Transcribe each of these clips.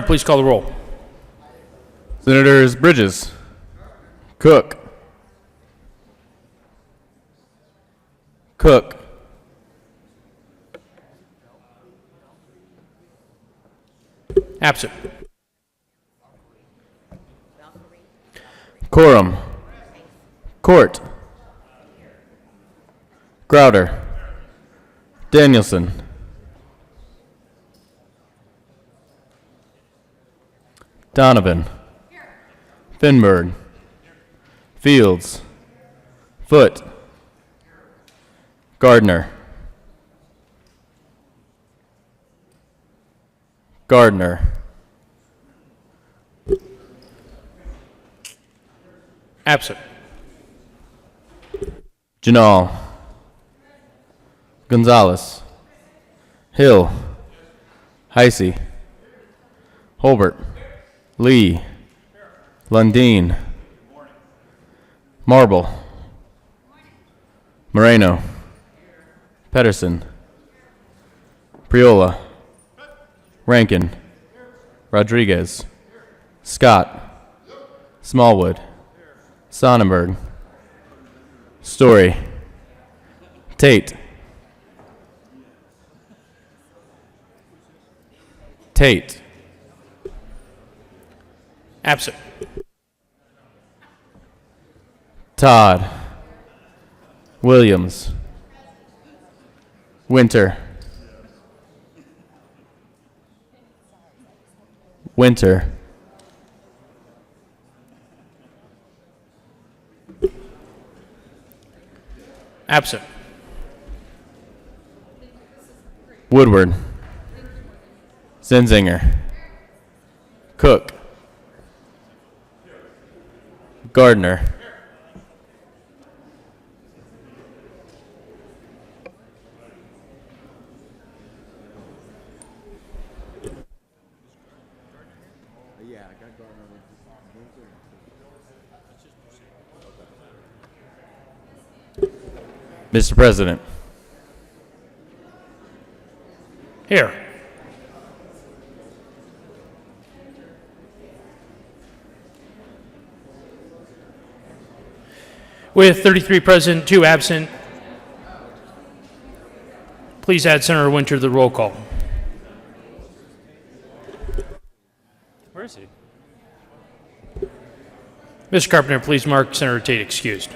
Please call the roll. Senators Bridges, Cook, Absent. Quorum, Court, Crowder, Danielson, Donovan, Finberg, Fields, Foote, Gardner, Absent. Janal, Gonzalez, Hill, Heisey, Holbert, Lee, Lundeen, Marble, Moreno, Pedersen, Priola, Rankin, Rodriguez, Scott, Smallwood, Sonnenberg, Story, Tate, Absent. Todd, Williams, Winter, Absent. Woodward, Zenzinger, Cook, Gardner, Mr. President. Here. With 33 present, 2 absent, please add Senator Winter to the roll call. Where is he? Mr. Carpenter, please mark Senator Tate excused.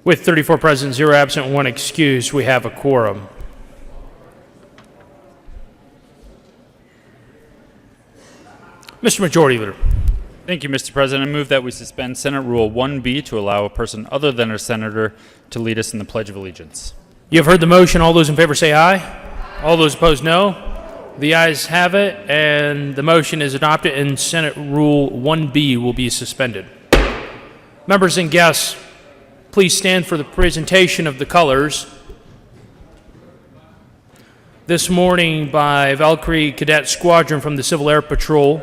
With 34 present, 0 absent, 1 excused, we have a quorum. Mr. Majority Leader. Thank you, Mr. President. I move that we suspend Senate Rule 1B to allow a person other than a senator to lead us in the Pledge of Allegiance. You have heard the motion. All those in favor say aye. All those opposed, no. The ayes have it, and the motion is adopted, and Senate Rule 1B will be suspended. Members and guests, please stand for the presentation of the colors. This morning by Valkyrie Cadet Squadron from the Civil Air Patrol.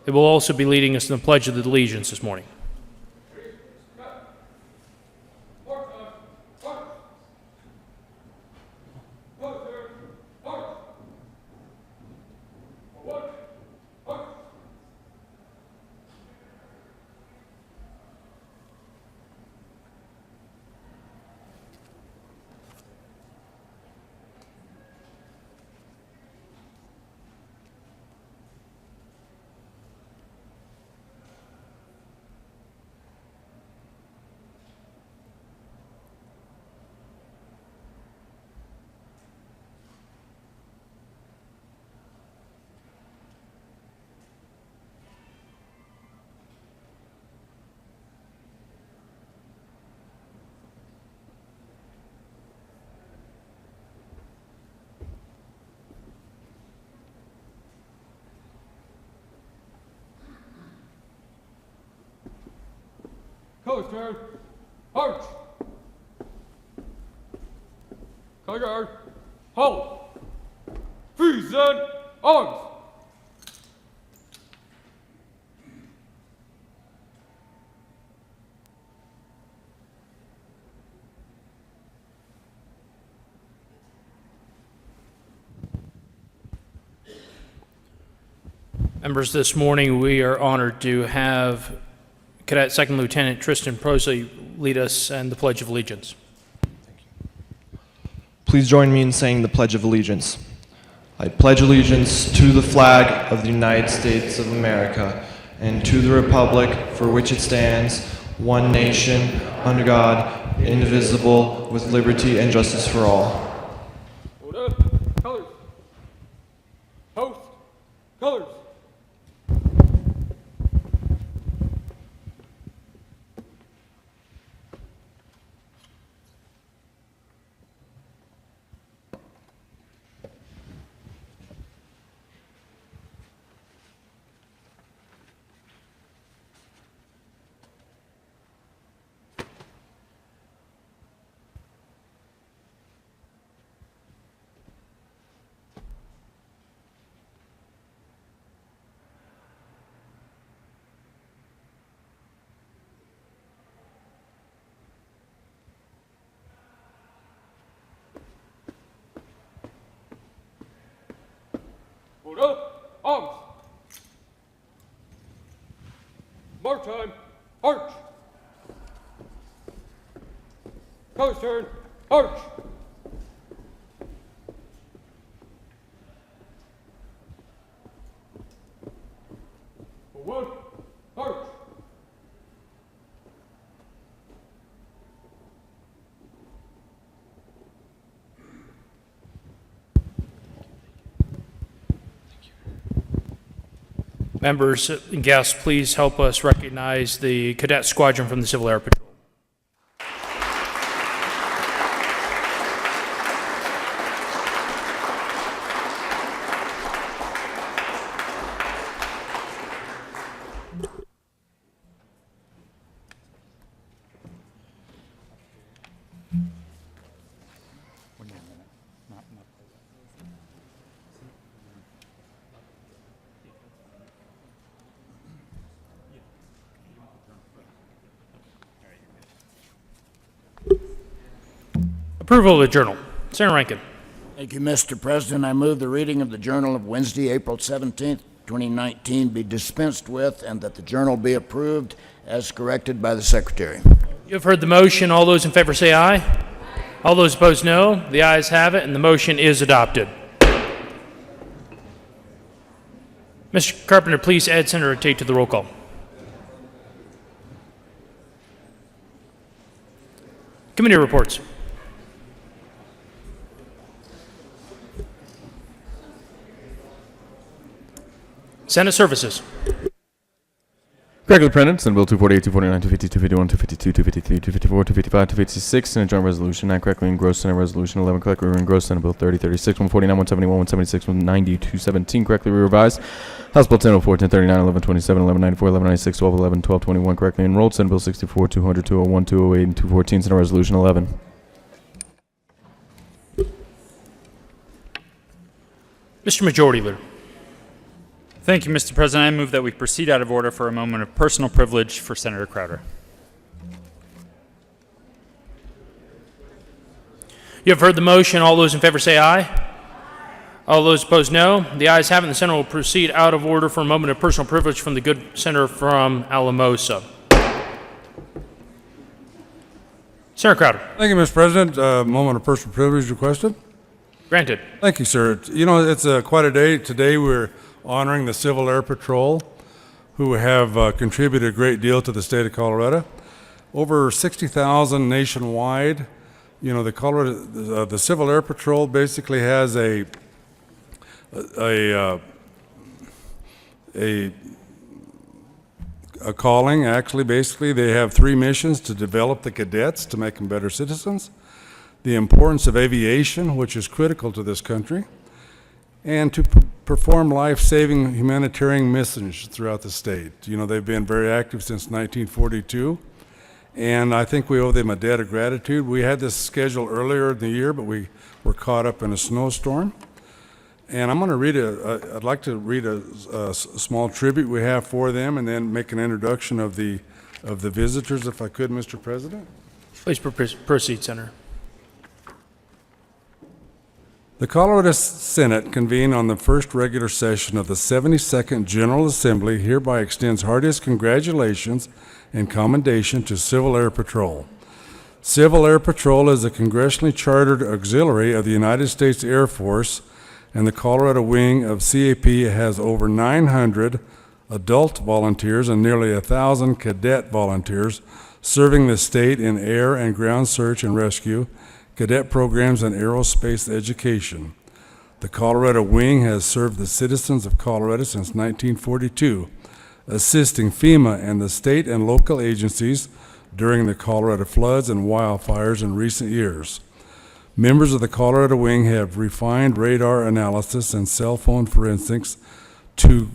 It will also be leading us in the Pledge of Allegiance this morning. Coast Guard, march! Color Guard, hold! Freeze and arms! Members, this morning we are honored to have Cadet Second Lieutenant Tristan Prosley lead us in the Pledge of Allegiance. Please join me in saying the Pledge of Allegiance. I pledge allegiance to the flag of the United States of America and to the republic for which it stands, one nation, under God, indivisible, with liberty and justice for all. Hold up. Colors. Post. Colors. Hold up. Arms. March time. Arch. Colors turn. Arch. One. Arch. Members and guests, please help us recognize the Cadet Squadron from the Civil Air Patrol. Approval of the journal. Senator Rankin. Thank you, Mr. President. I move the reading of the Journal of Wednesday, April 17th, 2019 be dispensed with and that the journal be approved as corrected by the Secretary. You have heard the motion. All those in favor say aye. All those opposed, no. The ayes have it, and the motion is adopted. Mr. Carpenter, please add Senator Tate to the roll call. Committee reports. Senate Services. Regular printed, Senate Bill 248, 249, 250, 251, 252, 253, 254, 255, 256, Senate Joint Resolution 9, correctly engrossed Senate Resolution 11, correctly engrossed Senate Bill 30, 36, 149, 171, 176, 190, 217, correctly revised. House Bill 1004, 1039, 1127, 1194, 1196, 1211, 1221, correctly enrolled. Senate Bill 64, 200, 201, 208, and 214, Senate Resolution 11. Mr. Majority Leader. Thank you, Mr. President. I move that we proceed out of order for a moment of personal privilege for Senator Crowder. You have heard the motion. All those in favor say aye. All those opposed, no. The ayes have it, and the Senate will proceed out of order for a moment of personal privilege from the good senator from Alamosa. Senator Crowder. Thank you, Mr. President. Moment of personal privilege requested. Granted. Thank you, sir. You know, it's quite a day. Today we're honoring the Civil Air Patrol, who have contributed a great deal to the state of Colorado. Over 60,000 nationwide. You know, the Civil Air Patrol basically has a calling. Actually, basically, they have 3 missions: to develop the cadets, to make them better citizens; the importance of aviation, which is critical to this country; and to perform life-saving humanitarian missions throughout the state. You know, they've been very active since 1942, and I think we owe them a debt of gratitude. We had this scheduled earlier in the year, but we were caught up in a snowstorm. And I'm going to read I'd like to read a small tribute we have for them, and then make an introduction of the visitors, if I could, Mr. President. Please proceed, Senator. The Colorado Senate convened on the first regular session of the 72nd General Assembly hereby extends heartiest congratulations and commendation to Civil Air Patrol. Civil Air Patrol is a congressionally chartered auxiliary of the United States Air Force, and the Colorado wing of CAP has over 900 adult volunteers and nearly 1,000 cadet volunteers serving the state in air and ground search and rescue, cadet programs, and aerospace education. The Colorado wing has served the citizens of Colorado since 1942, assisting FEMA and the state and local agencies during the Colorado floods and wildfires in recent years. Members of the Colorado wing have refined radar analysis and cell phone forensics to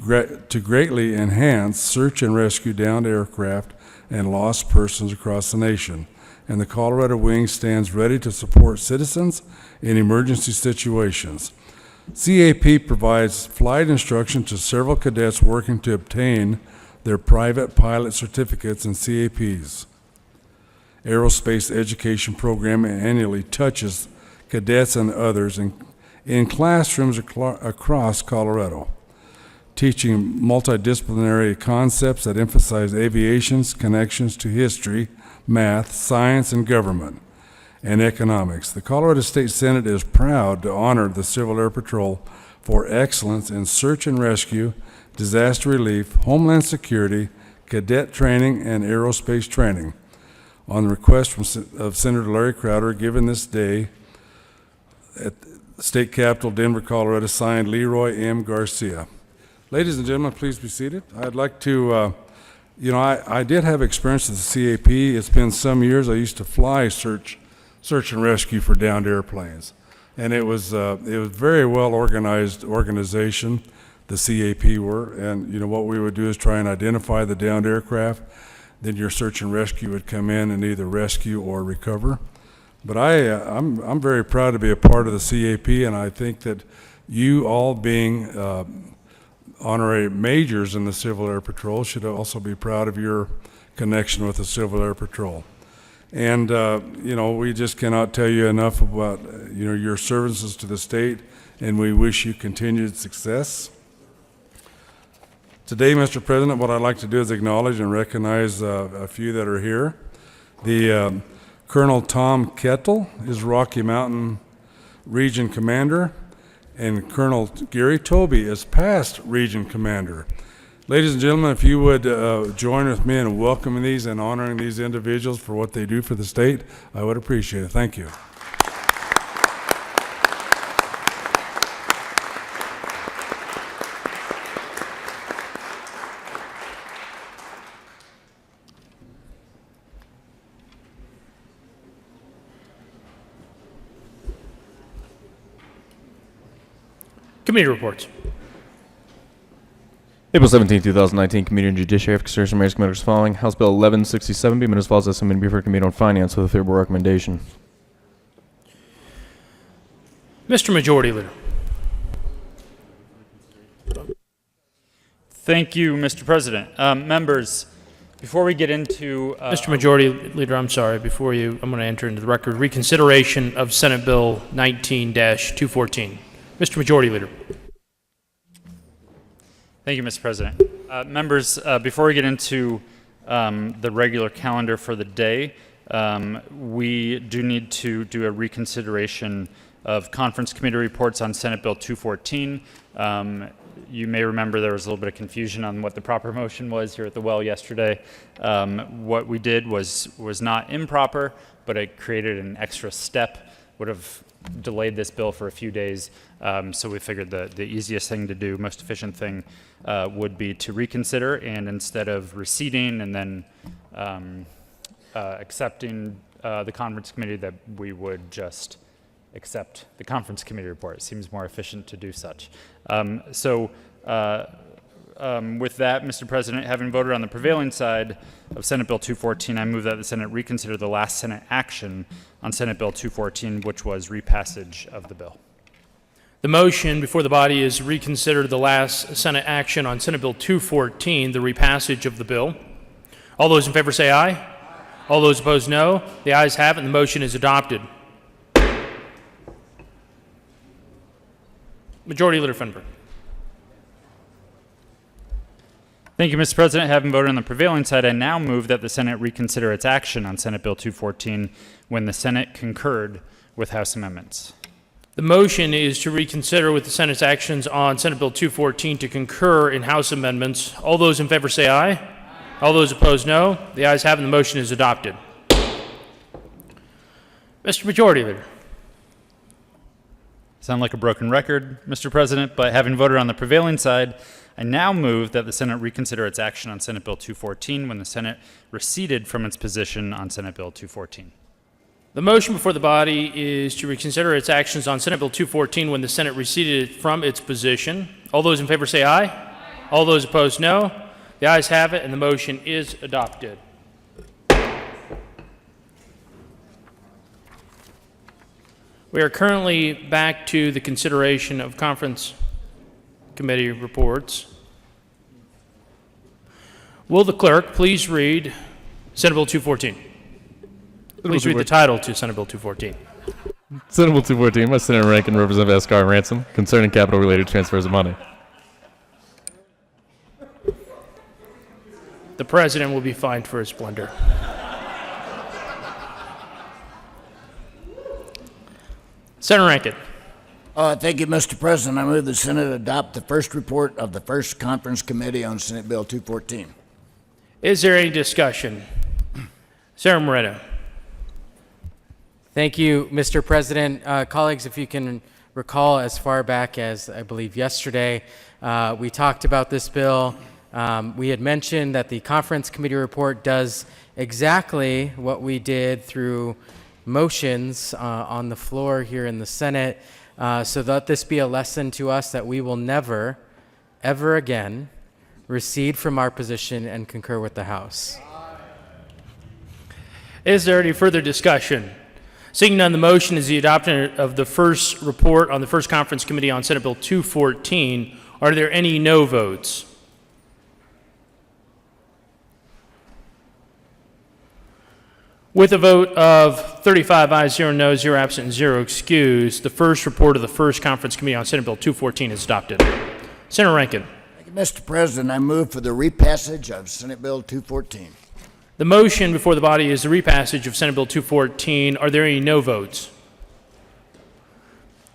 greatly enhance search and rescue downed aircraft and lost persons across the nation, and the Colorado wing stands ready to support citizens in emergency situations. CAP provides flight instruction to several cadets working to obtain their private pilot certificates, and CAP's aerospace education program annually touches cadets and others in classrooms across Colorado, teaching multidisciplinary concepts that emphasize aviation's connections to history, math, science, and government, and economics. The Colorado State Senate is proud to honor the Civil Air Patrol for excellence in search and rescue, disaster relief, homeland security, cadet training, and aerospace training. On the request of Senator Larry Crowder, given this day at State Capitol, Denver, Colorado, signed Leroy M. Garcia. Ladies and gentlemen, please be seated. I'd like to, I did have experience with the CAP. It's been some years. I used to fly search and rescue for downed airplanes. And it was very well organized organization, the CAP were. And, what we would do is try and identify the downed aircraft. Then your search and rescue would come in and either rescue or recover. But I'm very proud to be a part of the CAP, and I think that you all being honorary majors in the Civil Air Patrol should also be proud of your connection with the Civil Air Patrol. And, we just cannot tell you enough about, your services to the state, and we wish you continued success. Today, Mr. President, what I'd like to do is acknowledge and recognize a few that are here. The Colonel Tom Kettle is Rocky Mountain Region Commander, and Colonel Gary Toby is past Region Commander. Ladies and gentlemen, if you would join with me in welcoming these and honoring these individuals for what they do for the state, I would appreciate it. Thank you. Committee reports. April 17, 2019, Committee on Judiciary, Consideration, Mayor's Committee as following. House Bill 1167 be as follows as submitted before Committee on Finance with a favorable recommendation. Mr. Majority Leader. Thank you, Mr. President. Members, before we get into... Mr. Majority Leader, I'm sorry. Before I'm going to enter into the record reconsideration of Senate Bill 19-214. Mr. Majority Leader. Thank you, Mr. President. Members, before we get into the regular calendar for the day, we do need to do a reconsideration of conference committee reports on Senate Bill 214. You may remember there was a little bit of confusion on what the proper motion was here at the well yesterday. What we did was not improper, but it created an extra step, would have delayed this bill for a few days. So we figured the easiest thing to do, most efficient thing, would be to reconsider, and instead of receding and then accepting the conference committee, that we would just accept the conference committee report. It seems more efficient to do such. With that, Mr. President, having voted on the prevailing side of Senate Bill 214, I move that the Senate reconsider the last Senate action on Senate Bill 214, which was repassage of the bill. The motion before the body is reconsider the last Senate action on Senate Bill 214, the repassage of the bill. All those in favor say aye. All those opposed, no. The ayes have it, and the motion is adopted. Majority Leader Finberg. Thank you, Mr. President. Having voted on the prevailing side, I now move that the Senate reconsider its action on Senate Bill 214 when the Senate concurred with House amendments. The motion is to reconsider with the Senate's actions on Senate Bill 214 to concur in House amendments. All those in favor say aye. All those opposed, no. The ayes have it, and the motion is adopted. Mr. Majority Leader. Sound like a broken record, Mr. President, but having voted on the prevailing side, I now move that the Senate reconsider its action on Senate Bill 214 when the Senate receded from its position on Senate Bill 214. The motion before the body is to reconsider its actions on Senate Bill 214 when the Senate receded from its position. All those in favor say aye. All those opposed, no. The ayes have it, and the motion is adopted. We are currently back to the consideration of conference committee reports. Will the clerk please read Senate Bill 214? Please read the title to Senate Bill 214. Senate Bill 214 by Senator Rankin, Representative Escar Ransom, concerning capital-related transfers of money. The president will be fined for his blunder. Senator Rankin. Thank you, Mr. President. I move the Senate adopt the first report of the first conference committee on Senate Bill 214. Is there any discussion? Senator Moreno. Thank you, Mr. President. Colleagues, if you can recall, as far back as I believe yesterday, we talked about this bill. We had mentioned that the conference committee report does exactly what we did through motions on the floor here in the Senate, so let this be a lesson to us that we will never, ever again recede from our position and concur with the House. Is there any further discussion? Seeing none, the motion is the adoption of the first report on the first conference committee on Senate Bill 214. Are there any no votes? With a vote of 35 ayes, 0 noes, 0 absent, and 0 excused, the first report of the first conference committee on Senate Bill 214 is adopted. Senator Rankin. Thank you, Mr. President. I move for the repassage of Senate Bill 214. The motion before the body is the repassage of Senate Bill 214. Are there any no votes?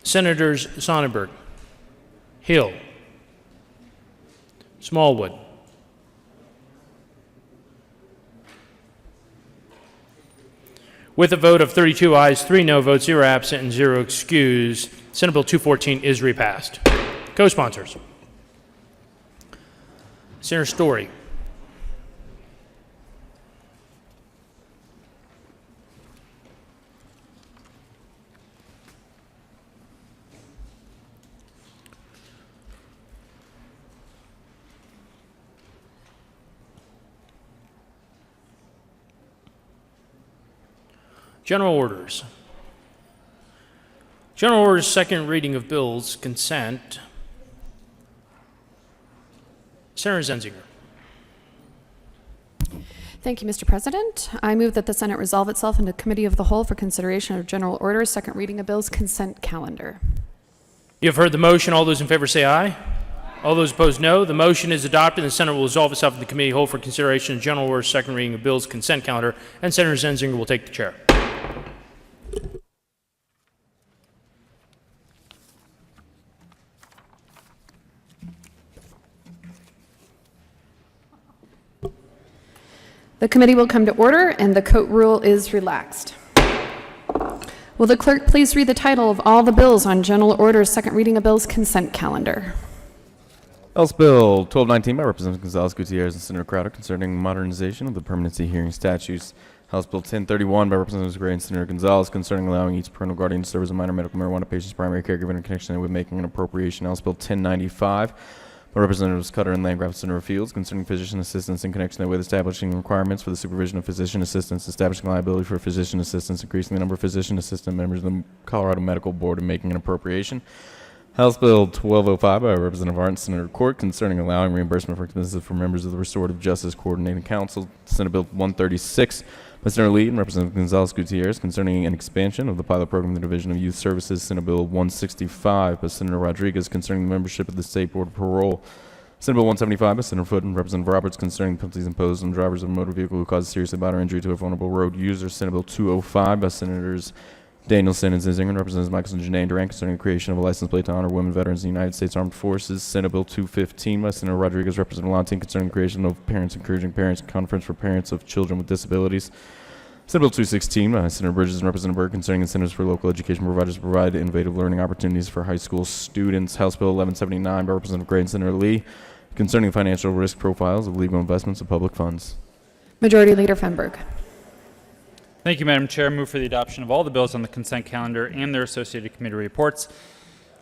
Senators Sonnenberg, Hill, Smallwood, with a vote of 32 ayes, 3 no votes, 0 absent, and 0 excused, Senate Bill 214 is repassed. Co-sponsors. Senator Story. General orders. General orders, second reading of bills, consent. Senator Zenzinger. Thank you, Mr. President. I move that the Senate resolve itself into Committee of the Whole for consideration of general orders, second reading of bills, consent calendar. You have heard the motion. All those in favor say aye. All those opposed, no. The motion is adopted, and the Senate will resolve itself in the Committee of the Whole for consideration of general orders, second reading of bills, consent calendar, and Senator Zenzinger will take the chair. The committee will come to order, and the coat rule is relaxed. Will the clerk please read the title of all the bills on general orders, second reading of bills, consent calendar? House Bill 1219 by Representative Gonzalez Gutierrez and Senator Crowder concerning modernization of the permanency hearing statutes. House Bill 1031 by Representatives Gray and Senator Gonzalez concerning allowing each parental guardian to serve as a minor medical marijuana patient's primary caregiver in connection with making an appropriation. House Bill 1095 by Representatives Cutter and Landgraf and Senator Fields concerning physician assistants in connection with establishing requirements for the supervision of physician assistants, establishing liability for physician assistants, increasing the number of physician assistant members of the Colorado Medical Board, and making an appropriation. House Bill 1205 by Representative Art and Senator Court concerning allowing reimbursement for expenses for members of the Restorative Justice Coordinating Council. Senate Bill 136 by Senator Lee and Representative Gonzalez Gutierrez concerning an expansion of the pilot program in the Division of Youth Services. Senate Bill 165 by Senator Rodriguez concerning the membership of the State Board of Parole. Senate Bill 175 by Senator Foote and Representative Roberts concerning penalties imposed on drivers of a motor vehicle who cause serious bodily injury to a vulnerable road user. Senate Bill 205 by Senators Danielson and Zinzinger and Representatives Michelson, Janae, and Durant concerning the creation of a license plate to honor women veterans of the United States Armed Forces. Senate Bill 215 by Senator Rodriguez, Representative Lantin concerning the creation of Parents Encouraging Parents Conference for Parents of Children with Disabilities. Senate Bill 216 by Senator Bridges and Representative Burke concerning incentives for local education providers to provide innovative learning opportunities for high school students. House Bill 1179 by Representative Gray and Senator Lee concerning financial risk profiles of legal investments of public funds. Majority Leader Fenberg. Thank you, Madam Chair. Move for the adoption of all the bills on the consent calendar and their associated committee reports,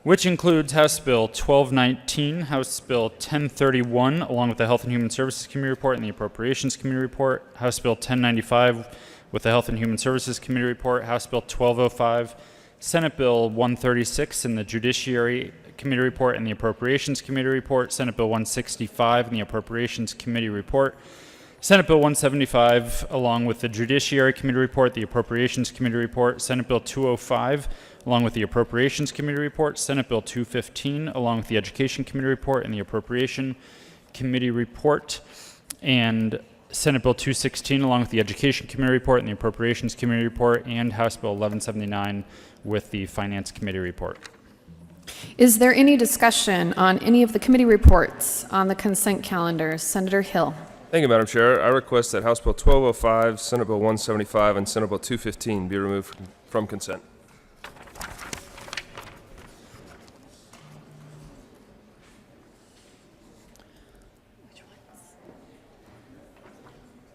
which includes House Bill 1219, House Bill 1031, along with the Health and Human Services Committee report and the Appropriations Committee report, House Bill 1095 with the Health and Human Services Committee report, House Bill 1205, Senate Bill 136 and the Judiciary Committee report and the Appropriations Committee report, Senate Bill 165 and the Appropriations Committee report, Senate Bill 175 along with the Judiciary Committee report, the Appropriations Committee report, Senate Bill 205 along with the Appropriations Committee report, Senate Bill 215 along with the Education Committee report and the Appropriation Committee report, and Senate Bill 216 along with the Education Committee report and the Appropriations Committee report, and House Bill 1179 with the Finance Committee report. Is there any discussion on any of the committee reports on the consent calendar? Senator Hill. Thank you, Madam Chair. I request that House Bill 1205, Senate Bill 175, and Senate Bill 215 be removed from consent. Which ones?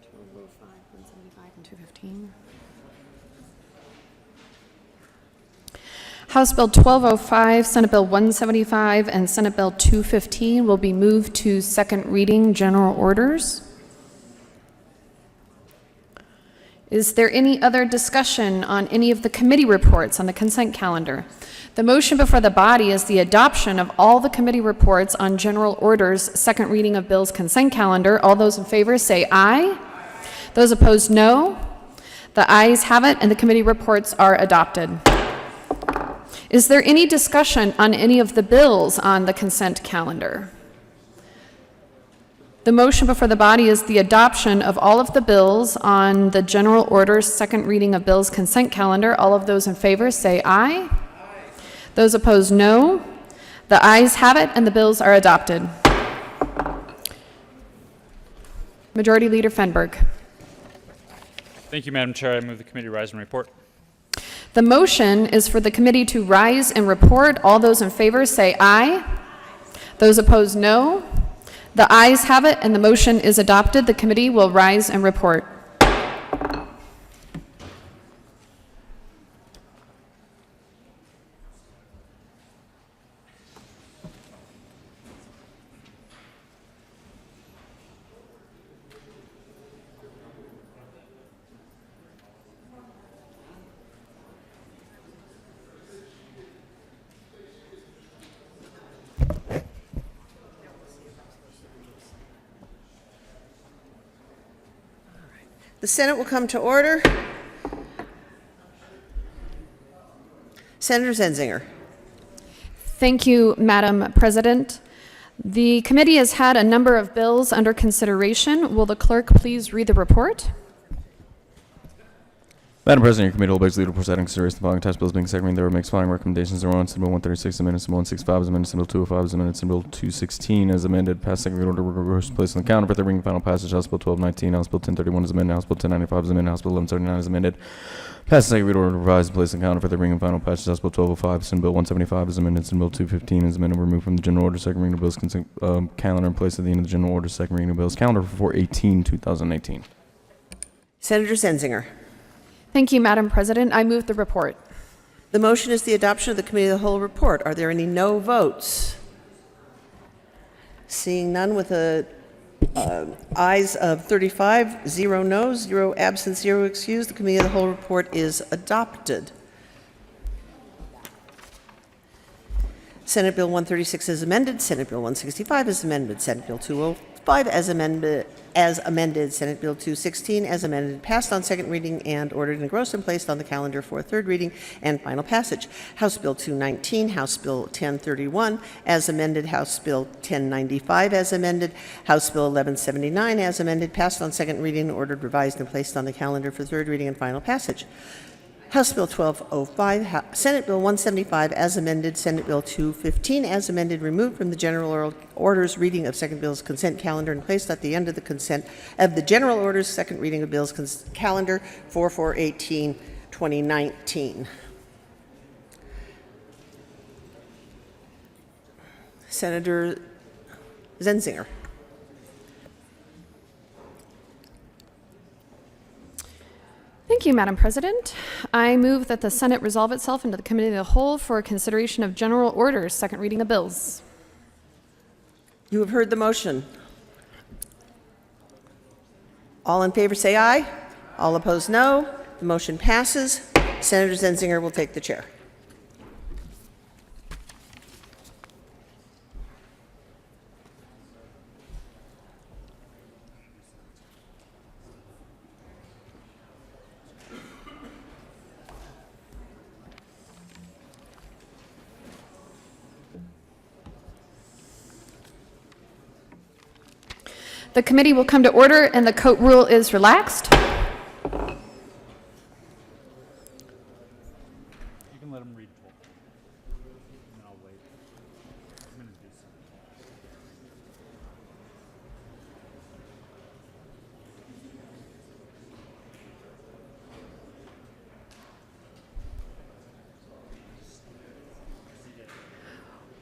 1205, 175, and 215. House Bill 1205, Senate Bill 175, and Senate Bill 215 will be moved to second reading general orders. Is there any other discussion on any of the committee reports on the consent calendar? The motion before the body is the adoption of all the committee reports on general orders, second reading of bills consent calendar. All those in favor say aye. Those opposed, no. The ayes have it, and the committee reports are adopted. Is there any discussion on any of the bills on the consent calendar? The motion before the body is the adoption of all of the bills on the general orders, second reading of bills consent calendar. All of those in favor say aye. Those opposed, no. The ayes have it, and the bills are adopted. Majority Leader Fenberg. Thank you, Madam Chair. I move the committee rise and report. The motion is for the committee to rise and report. All those in favor say aye. Those opposed, no. The ayes have it, and the motion is adopted. The committee will rise and report. The Senate will come to order. Senator Zenzinger. Thank you, Madam President. The committee has had a number of bills under consideration. Will the clerk please read the report? Madam President, your committee will begs leader presiding consideration the following tax bills being second reading. There makes following recommendations. There are on Senate Bill 136 amended, Senate Bill 165 is amended, Senate Bill 205 is amended, Senate Bill 216 is amended. Passed second reading order will be placed on the calendar for third reading and final passage. House Bill 1219, House Bill 1031 is amended, House Bill 1095 is amended, House Bill 1179 is amended. Passed second reading order revised and placed on the calendar for third reading and final passage. House Bill 1205, Senate Bill 175 is amended, Senate Bill 215 is amended, removed from the general order second reading of bills consent calendar and placed at the end of the general order second reading of bills calendar for 4/18/2018. Senator Zenzinger. Thank you, Madam President. I move the report. The motion is the adoption of the Committee of the Whole report. Are there any no votes? Seeing none, with a ayes of 35, 0 noes, 0 absent, 0 excused, the Committee of the Whole report is adopted. Senate Bill 136 as amended, Senate Bill 165 as amended, Senate Bill 205 as amended, Senate Bill 216 as amended, passed on second reading and ordered engrossed and placed on the calendar for third reading and final passage. House Bill 219, House Bill 1031 as amended, House Bill 1095 as amended, House Bill 1179 as amended, passed on second reading, ordered revised and placed on the calendar for third reading and final passage. House Bill 1205, Senate Bill 175 as amended, Senate Bill 215 as amended, removed from the general orders reading of second bill's consent calendar and placed at the end of the consent of the general orders second reading of bill's calendar for 4/18/2019. Senator Zenzinger. Thank you, Madam President. I move that the Senate resolve itself into the Committee of the Whole for consideration of general orders, second reading of bills. You have heard the motion. All in favor say aye. All opposed no. The motion passes. Senator Zenzinger will take the chair. The committee will come to order and the court rule is relaxed. You can let him read 12. And I'll wait. I'm going to do something.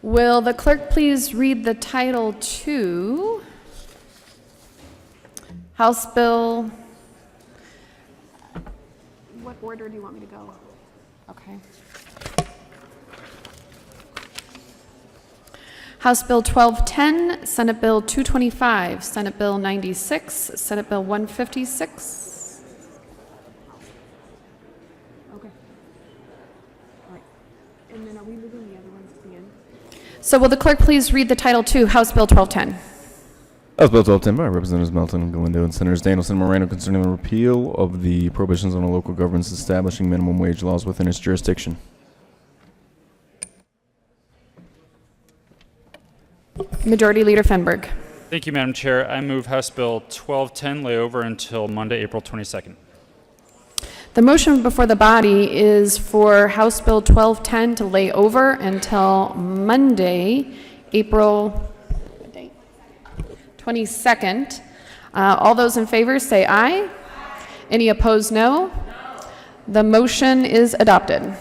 Will the clerk please read the title to House Bill? What order do you want me to go? Okay. House Bill 1210, Senate Bill 225, Senate Bill 96, Senate Bill 156. Okay. All right. And then are we moving the other ones to the end? So will the clerk please read the title to House Bill 1210? House Bill 1210 by Representatives Melton, Galindo, and Senators Danielson and Moreno concerning the repeal of the prohibitions on the local governments establishing minimum wage laws within its jurisdiction. Majority Leader Fenberg. Thank you, Madam Chair. I move House Bill 1210 lay over until Monday, April 22nd. The motion before the body is for House Bill 1210 to lay over until Monday, April 22nd. All those in favor say aye. Any opposed, no. The motion is adopted.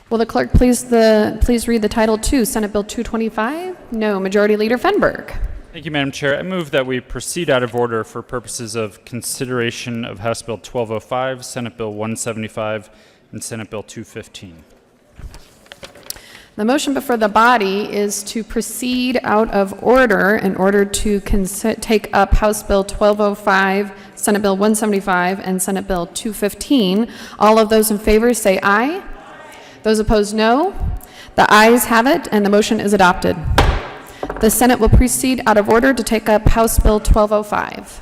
Will the clerk please read the title to Senate Bill 225? No. Majority Leader Fenberg. Thank you, Madam Chair. I move that we proceed out of order for purposes of consideration of House Bill 1205, Senate Bill 175, and Senate Bill 215. The motion before the body is to proceed out of order in order to take up House Bill 1205, Senate Bill 175, and Senate Bill 215. All of those in favor say aye. Those opposed, no. The ayes have it, and the motion is adopted. The Senate will proceed out of order to take up House Bill 1205.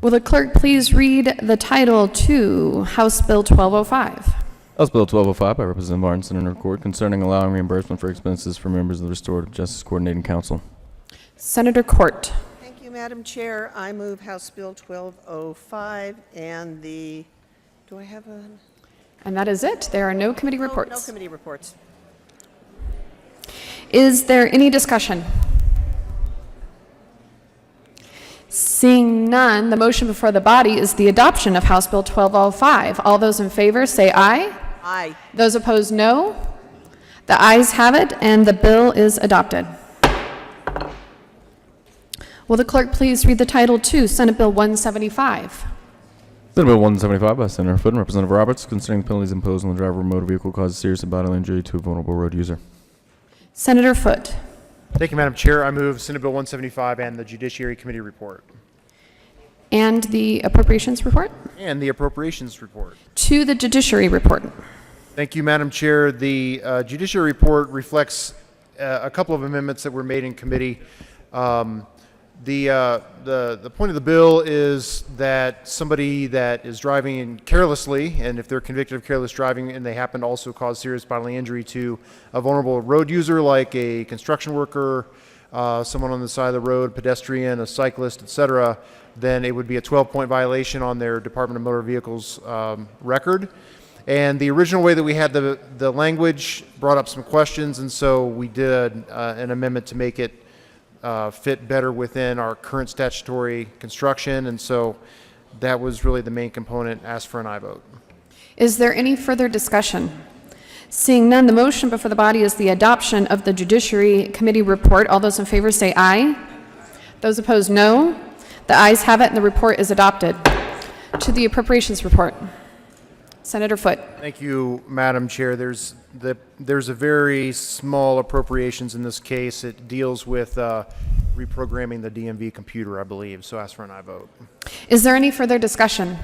Will the clerk please read the title to House Bill 1205? House Bill 1205 by Representative Martin, Senator Court, concerning allowing reimbursement for expenses for members of the Restorative Justice Coordinating Council. Senator Court. Thank you, Madam Chair. I move House Bill 1205 and the, do I have a? And that is it. There are no committee reports. No committee reports. Is there any discussion? Seeing none, the motion before the body is the adoption of House Bill 1205. All those in favor say aye. Aye. Those opposed, no. The ayes have it, and the bill is adopted. Will the clerk please read the title to Senate Bill 175? Senate Bill 175 by Senator Foote and Representative Roberts concerning the penalties imposed on the driver of a motor vehicle who causes serious bodily injury to a vulnerable road user. Senator Foote. Thank you, Madam Chair. I move Senate Bill 175 and the Judiciary Committee report. And the appropriations report? And the Appropriations report. To the judiciary report. Thank you, Madam Chair. The Judiciary report reflects a couple of amendments that were made in committee. The point of the bill is that somebody that is driving carelessly, and if they're convicted of careless driving and they happen to also cause serious bodily injury to a vulnerable road user like a construction worker, someone on the side of the road, pedestrian, a cyclist, etc., then it would be a 12-point violation on their Department of Motor Vehicles record. And the original way that we had the language brought up some questions, and so we did an amendment to make it fit better within our current statutory construction, and so that was really the main component. Asked for an aye vote. Is there any further discussion? Seeing none, the motion before the body is the adoption of the Judiciary Committee report. All those in favor say aye. Those opposed, no. The ayes have it, and the report is adopted. To the appropriations report. Senator Foote. Thank you, Madam Chair. There's a very small appropriations in this case. It deals with reprogramming the DMV computer, I believe, so ask for an aye vote. Is there any further discussion?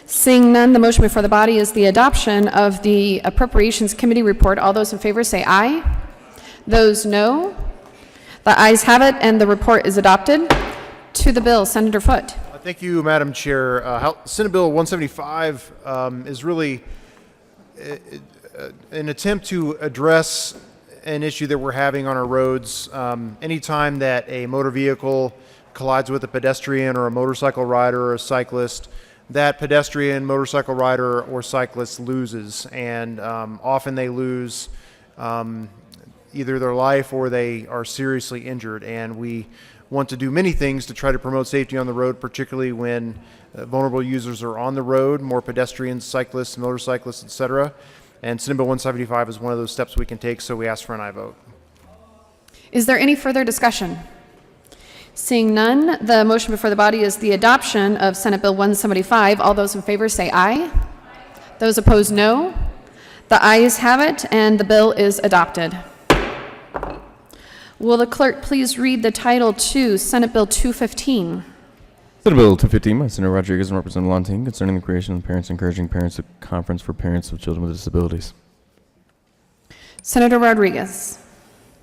Seeing none, the motion before the body is the adoption of the Appropriations Committee report. All those in favor say aye. Those no. The ayes have it, and the report is adopted. To the bill, Senator Foote. Thank you, Madam Chair. Senate Bill 175 is really an attempt to address an issue that we're having on our roads. Anytime that a motor vehicle collides with a pedestrian or a motorcycle rider or a cyclist, that pedestrian, motorcycle rider, or cyclist loses. And often they lose either their life or they are seriously injured. And we want to do many things to try to promote safety on the road, particularly when vulnerable users are on the road, more pedestrians, cyclists, motorcyclists, etc. And Senate Bill 175 is one of those steps we can take, so we ask for an aye vote. Is there any further discussion? Seeing none, the motion before the body is the adoption of Senate Bill 175. All those in favor say aye. Those opposed, no. The ayes have it, and the bill is adopted. Will the clerk please read the title to Senate Bill 215? Senate Bill 215 by Senator Rodriguez and Representative Lontaine concerning the creation of Parents Encouraging Parents Conference for Parents of Children with Disabilities. Senator Rodriguez.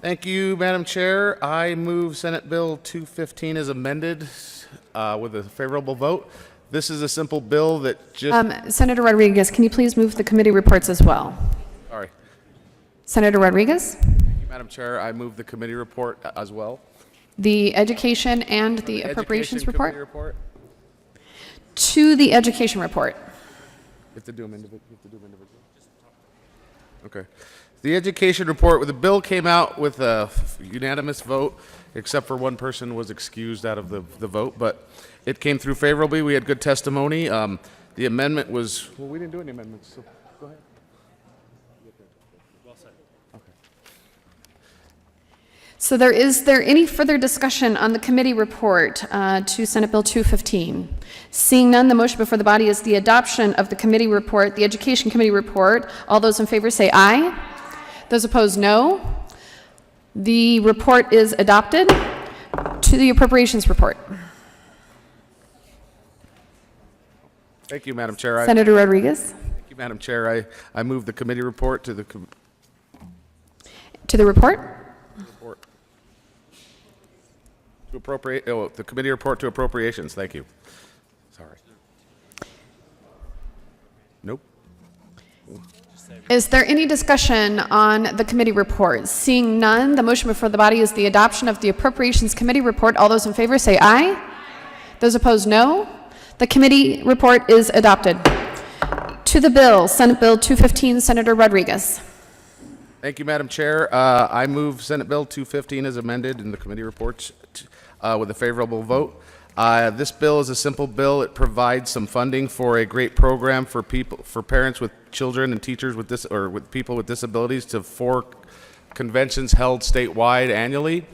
Thank you, Madam Chair. I move Senate Bill 215 as amended with a favorable vote. This is a simple bill that just... Senator Rodriguez, can you please move the committee reports as well? Sorry. Senator Rodriguez. Madam Chair, I move the committee report as well. The education and the appropriations report? report? To the education report. You have to do them individually. Okay. The education report, the bill came out with a unanimous vote, except for one person was excused out of the vote, but it came through favorably. We had good testimony. The amendment was, well, we didn't do any amendments, so go ahead. So is there any further discussion on the committee report to Senate Bill 215? Seeing none, the motion before the body is the adoption of the committee report, the Education Committee report. All those in favor say aye. Those opposed, no. The report is adopted. To the appropriations report. Thank you, Madam Chair. Senator Rodriguez. Thank you, Madam Chair. I move the committee report to the... To the report? To appropriate, the committee report to appropriations. Thank you. Sorry. Nope. Is there any discussion on the committee report? Seeing none, the motion before the body is the adoption of the Appropriations Committee report. All those in favor say aye. Those opposed, no. The committee report is adopted. To the bill, Senate Bill 215, Senator Rodriguez. Thank you, Madam Chair. I move Senate Bill 215 as amended in the committee reports with a favorable vote. This bill is a simple bill. It provides some funding for a great program for parents with children and teachers with with people with disabilities to 4 conventions held statewide annually.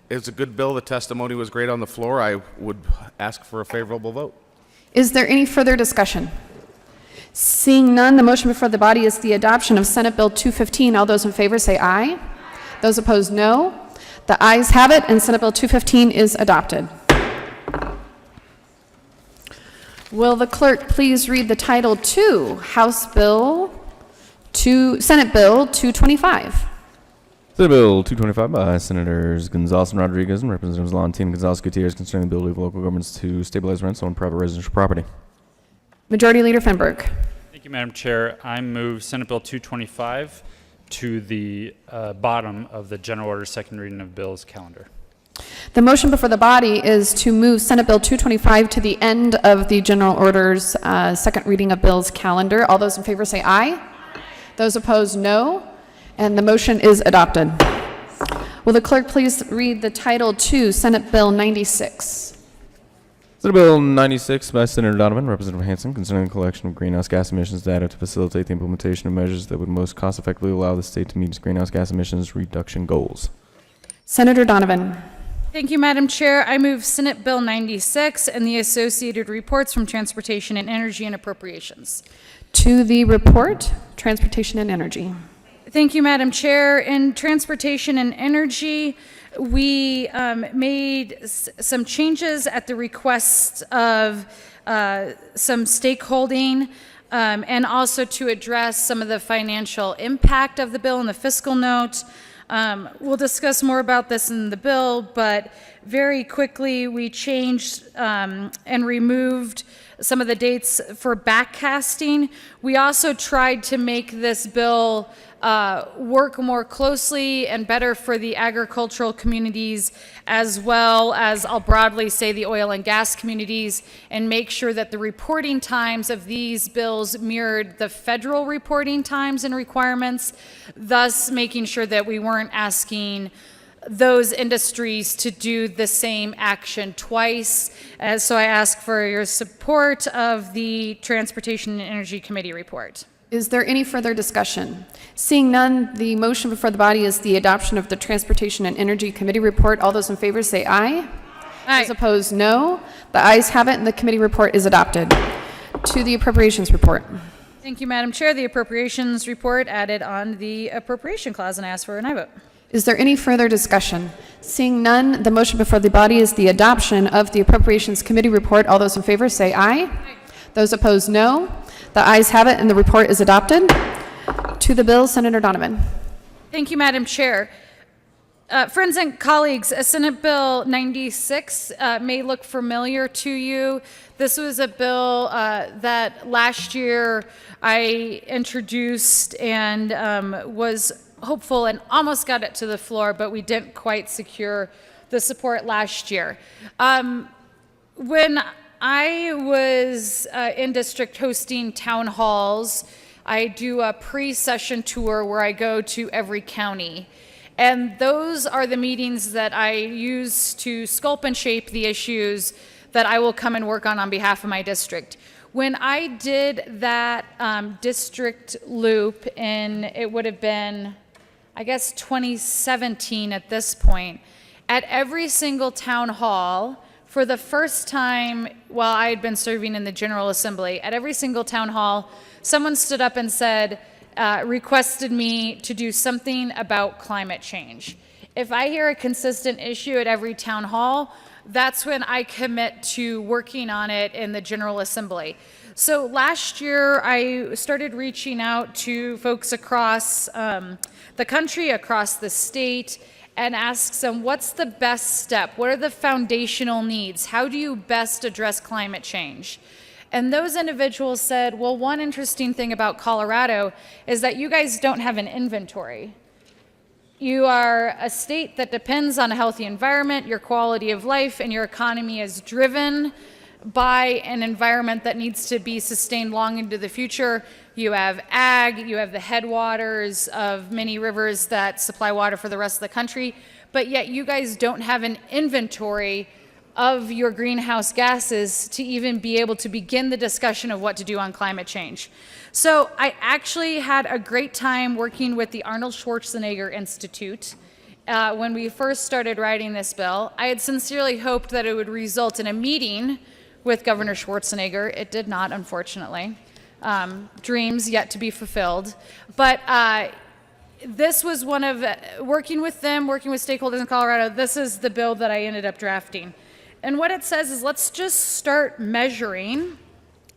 It's a good bill. The testimony was great on the floor. I would ask for a favorable vote. Is there any further discussion? Seeing none, the motion before the body is the adoption of Senate Bill 215. All those in favor say aye. Those opposed, no. The ayes have it, and Senate Bill 215 is adopted. Will the clerk please read the title to Senate Bill 225? Senate Bill 225 by Senators Gonzalez and Rodriguez and Representatives Lantin and Gonzalez Gutierrez concerning the ability of local governments to stabilize rents on private residential property. Majority Leader Fenberg. Thank you, Madam Chair. I move Senate Bill 225 to the bottom of the general order second reading of bills calendar. The motion before the body is to move Senate Bill 225 to the end of the general orders second reading of bills calendar. All those in favor say aye. Those opposed, no. And the motion is adopted. Will the clerk please read the title to Senate Bill 96? Senate Bill 96 by Senator Donovan, Representative Hanson, concerning the collection of greenhouse gas emissions data to facilitate the implementation of measures that would most cost effectively allow the state to meet its greenhouse gas emissions reduction goals. Senator Donovan. Thank you, Madam Chair. I move Senate Bill 96 and the associated reports from Transportation and Energy and Appropriations. To the report, Transportation and Energy. Thank you, Madam Chair. In Transportation and Energy, we made some changes at the request of some stakeholding and also to address some of the financial impact of the bill in the fiscal note. We'll discuss more about this in the bill, but very quickly we changed and removed some of the dates for backcasting. We also tried to make this bill work more closely and better for the agricultural communities, as well as, I'll broadly say, the oil and gas communities, and make sure that the reporting times of these bills mirrored the federal reporting times and requirements, thus making sure that we weren't asking those industries to do the same action twice. So I ask for your support of the Transportation and Energy Committee report. Is there any further discussion? Seeing none, the motion before the body is the adoption of the Transportation and Energy Committee report. All those in favor say aye. Aye. Those opposed, no. The ayes have it, and the committee report is adopted. To the appropriations report. Thank you, Madam Chair. The appropriations report added on the appropriation clause, and I ask for an aye vote. Is there any further discussion? Seeing none, the motion before the body is the adoption of the Appropriations Committee report. All those in favor say aye. Aye. Those opposed, no. The ayes have it, and the report is adopted. To the bill, Senator Donovan. Thank you, Madam Chair. Friends and colleagues, Senate Bill 96 may look familiar to you. This was a bill that last year I introduced and was hopeful and almost got it to the floor, but we didn't quite secure the support last year. When I was in district hosting town halls, I do a pre-session tour where I go to every county. And those are the meetings that I use to sculpt and shape the issues that I will come and work on behalf of my district. When I did that district loop, and it would have been, I guess, 2017 at this point, at every single town hall, for the first time while I had been serving in the General Assembly, at every single town hall, someone stood up and said, requested me to do something about climate change. If I hear a consistent issue at every town hall, that's when I commit to working on it in the General Assembly. So last year, I started reaching out to folks across the country, across the state, and asked them, what's the best step? What are the foundational needs? How do you best address climate change? And those individuals said, well, one interesting thing about Colorado is that you guys don't have an inventory. You are a state that depends on a healthy environment, your quality of life, and your economy is driven by an environment that needs to be sustained long into the future. You have ag, you have the headwaters of many rivers that supply water for the rest of the country, but yet you guys don't have an inventory of your greenhouse gases to even be able to begin the discussion of what to do on climate change. So I actually had a great time working with the Arnold Schwarzenegger Institute when we first started writing this bill. I had sincerely hoped that it would result in a meeting with Governor Schwarzenegger. It did not, unfortunately. Dreams yet to be fulfilled. But this was one of, working with them, working with stakeholders in Colorado, this is the bill that I ended up drafting. And what it says is let's just start measuring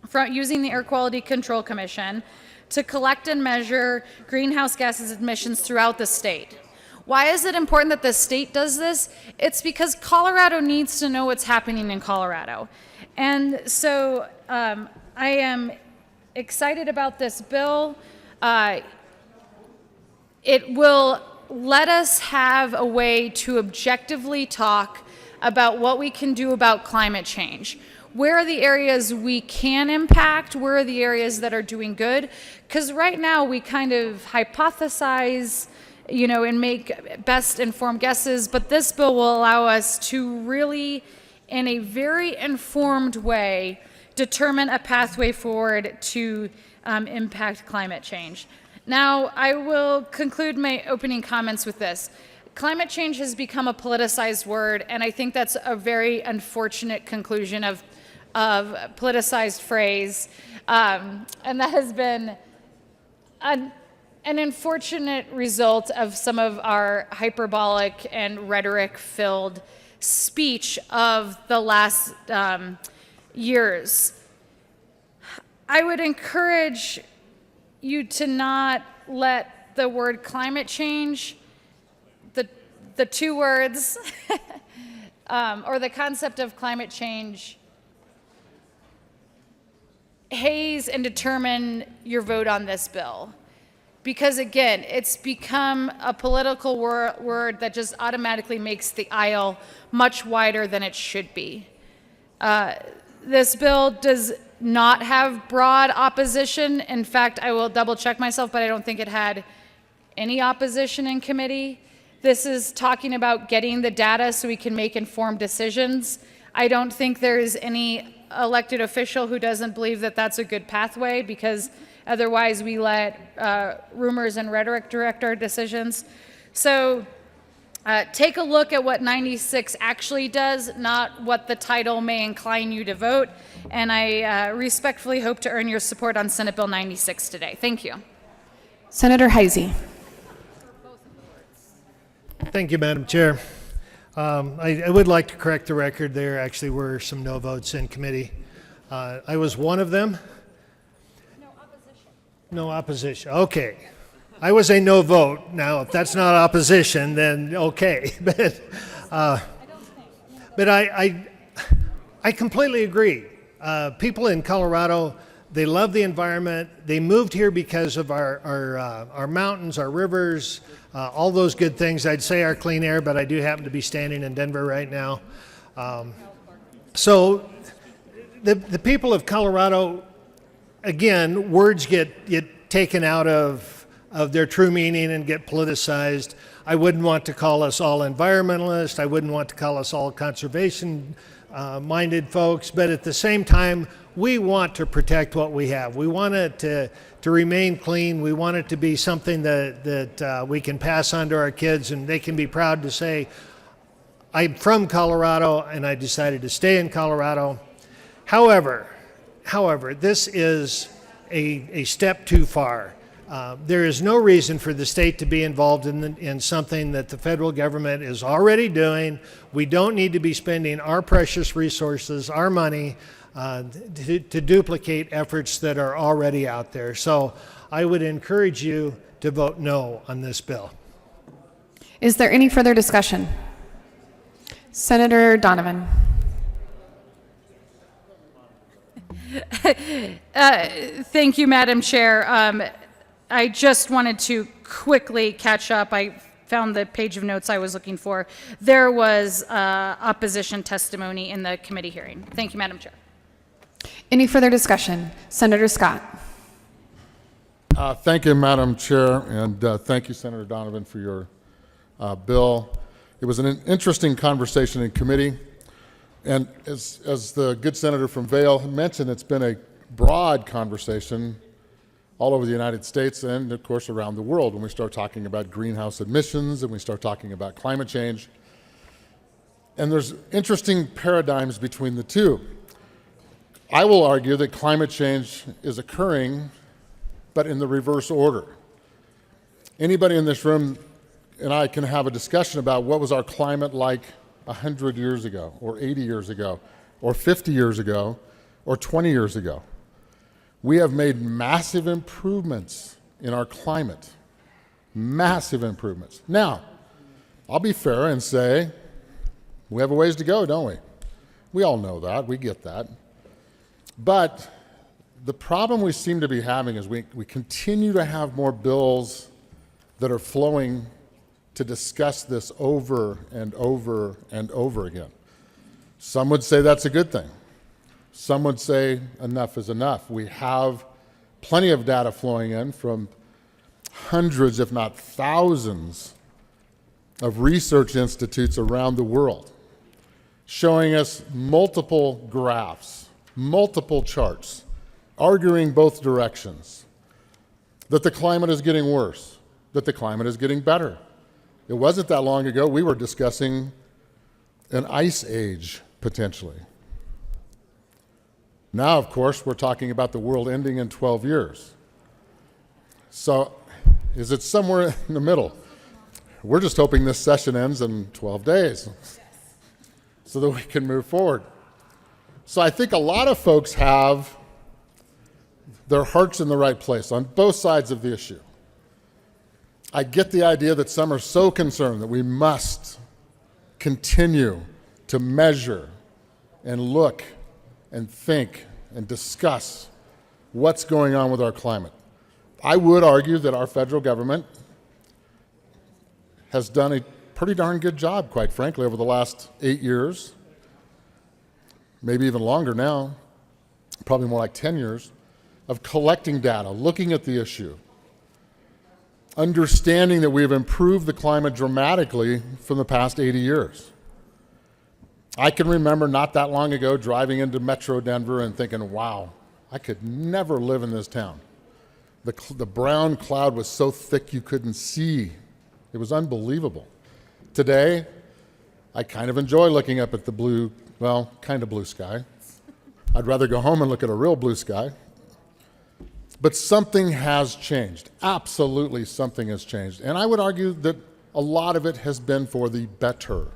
from using the Air Quality Control Commission to collect and measure greenhouse gases emissions throughout the state. Why is it important that the state does this? It's because Colorado needs to know what's happening in Colorado. And so I am excited about this bill. It will let us have a way to objectively talk about what we can do about climate change. Where are the areas we can impact? Where are the areas that are doing good? Because right now we kind of hypothesize, and make best informed guesses, but this bill will allow us to really, in a very informed way, determine a pathway forward to impact climate change. Now, I will conclude my opening comments with this. Climate change has become a politicized word, and I think that's a very unfortunate conclusion of politicized phrase. And that has been an unfortunate result of some of our hyperbolic and rhetoric-filled speech of the last years. I would encourage you to not let the word climate change, the two words, or the concept of climate change, haze and determine your vote on this bill. Because again, it's become a political word that just automatically makes the aisle much wider than it should be. This bill does not have broad opposition. In fact, I will double check myself, but I don't think it had any opposition in committee. This is talking about getting the data so we can make informed decisions. I don't think there is any elected official who doesn't believe that that's a good pathway, because otherwise we let rumors and rhetoric direct our decisions. So take a look at what 96 actually does, not what the title may incline you to vote. And I respectfully hope to earn your support on Senate Bill 96 today. Thank you. Senator Heisey. Thank you, Madam Chair. I would like to correct the record. There actually were some no votes in committee. I was one of them. No opposition. Okay. I was a no vote. Now, if that's not opposition, then okay. But I completely agree. People in Colorado, they love the environment. They moved here because of our mountains, our rivers, all those good things. I'd say our clean air, but I do happen to be standing in Denver right now. So the people of Colorado, again, words get taken out of their true meaning and get politicized. I wouldn't want to call us all environmentalists. I wouldn't want to call us all conservation-minded folks. But at the same time, we want to protect what we have. We want it to remain clean. We want it to be something that we can pass on to our kids, and they can be proud to say, I'm from Colorado, and I decided to stay in Colorado. However, this is a step too far. There is no reason for the state to be involved in something that the federal government is already doing. We don't need to be spending our precious resources, our money, to duplicate efforts that are already out there. So I would encourage you to vote no on this bill. Is there any further discussion? Senator Donovan. Thank you, Madam Chair. I just wanted to quickly catch up. I found the page of notes I was looking for. There was opposition testimony in the committee hearing. Thank you, Madam Chair. Any further discussion? Senator Scott. Thank you, Madam Chair, and thank you, Senator Donovan, for your bill. It was an interesting conversation in committee, and as the good senator from Vail mentioned, it's been a broad conversation all over the United States and, of course, around the world when we start talking about greenhouse emissions and we start talking about climate change. And there's interesting paradigms between the two. I will argue that climate change is occurring, but in the reverse order. Anybody in this room and I can have a discussion about what was our climate like 100 years ago, or 80 years ago, or 50 years ago, or 20 years ago. We have made massive improvements in our climate. Massive improvements. Now, I'll be fair and say we have a ways to go, don't we? We all know that. We get that. But the problem we seem to be having is we continue to have more bills that are flowing to discuss this over and over and over again. Some would say that's a good thing. Some would say enough is enough. We have plenty of data flowing in from hundreds, if not thousands, of research institutes around the world, showing us multiple graphs, multiple charts, arguing both directions, that the climate is getting worse, that the climate is getting better. It wasn't that long ago we were discussing an ice age, potentially. Now, of course, we're talking about the world ending in 12 years. So, is it somewhere in the middle? We're just hoping this session ends in 12 days so that we can move forward. So I think a lot of folks have their hearts in the right place on both sides of the issue. I get the idea that some are so concerned that we must continue to measure and look and think and discuss what's going on with our climate. I would argue that our federal government has done a pretty darn good job, quite frankly, over the last 8 years, maybe even longer now, probably more like 10 years, of collecting data, looking at the issue, understanding that we have improved the climate dramatically from the past 80 years. I can remember not that long ago driving into Metro Denver and thinking, wow, I could never live in this town. The brown cloud was so thick you couldn't see. It was unbelievable. Today, I kind of enjoy looking up at the blue, well, kind of blue sky. I'd rather go home and look at a real blue sky. But something has changed. Absolutely something has changed. And I would argue that a lot of it has been for the better.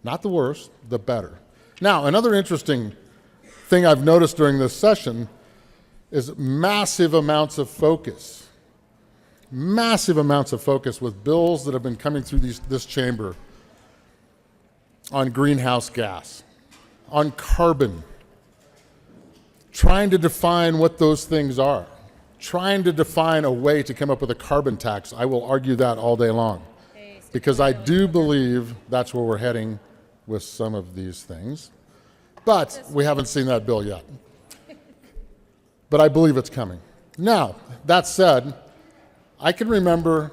Not the worse, the better. Now, another interesting thing I've noticed during this session is massive amounts of focus. Massive amounts of focus with bills that have been coming through this chamber on greenhouse gas, on carbon, trying to define what those things are, trying to define a way to come up with a carbon tax. I will argue that all day long, because I do believe that's where we're heading with some of these things. But we haven't seen that bill yet. But I believe it's coming. Now, that said, I can remember,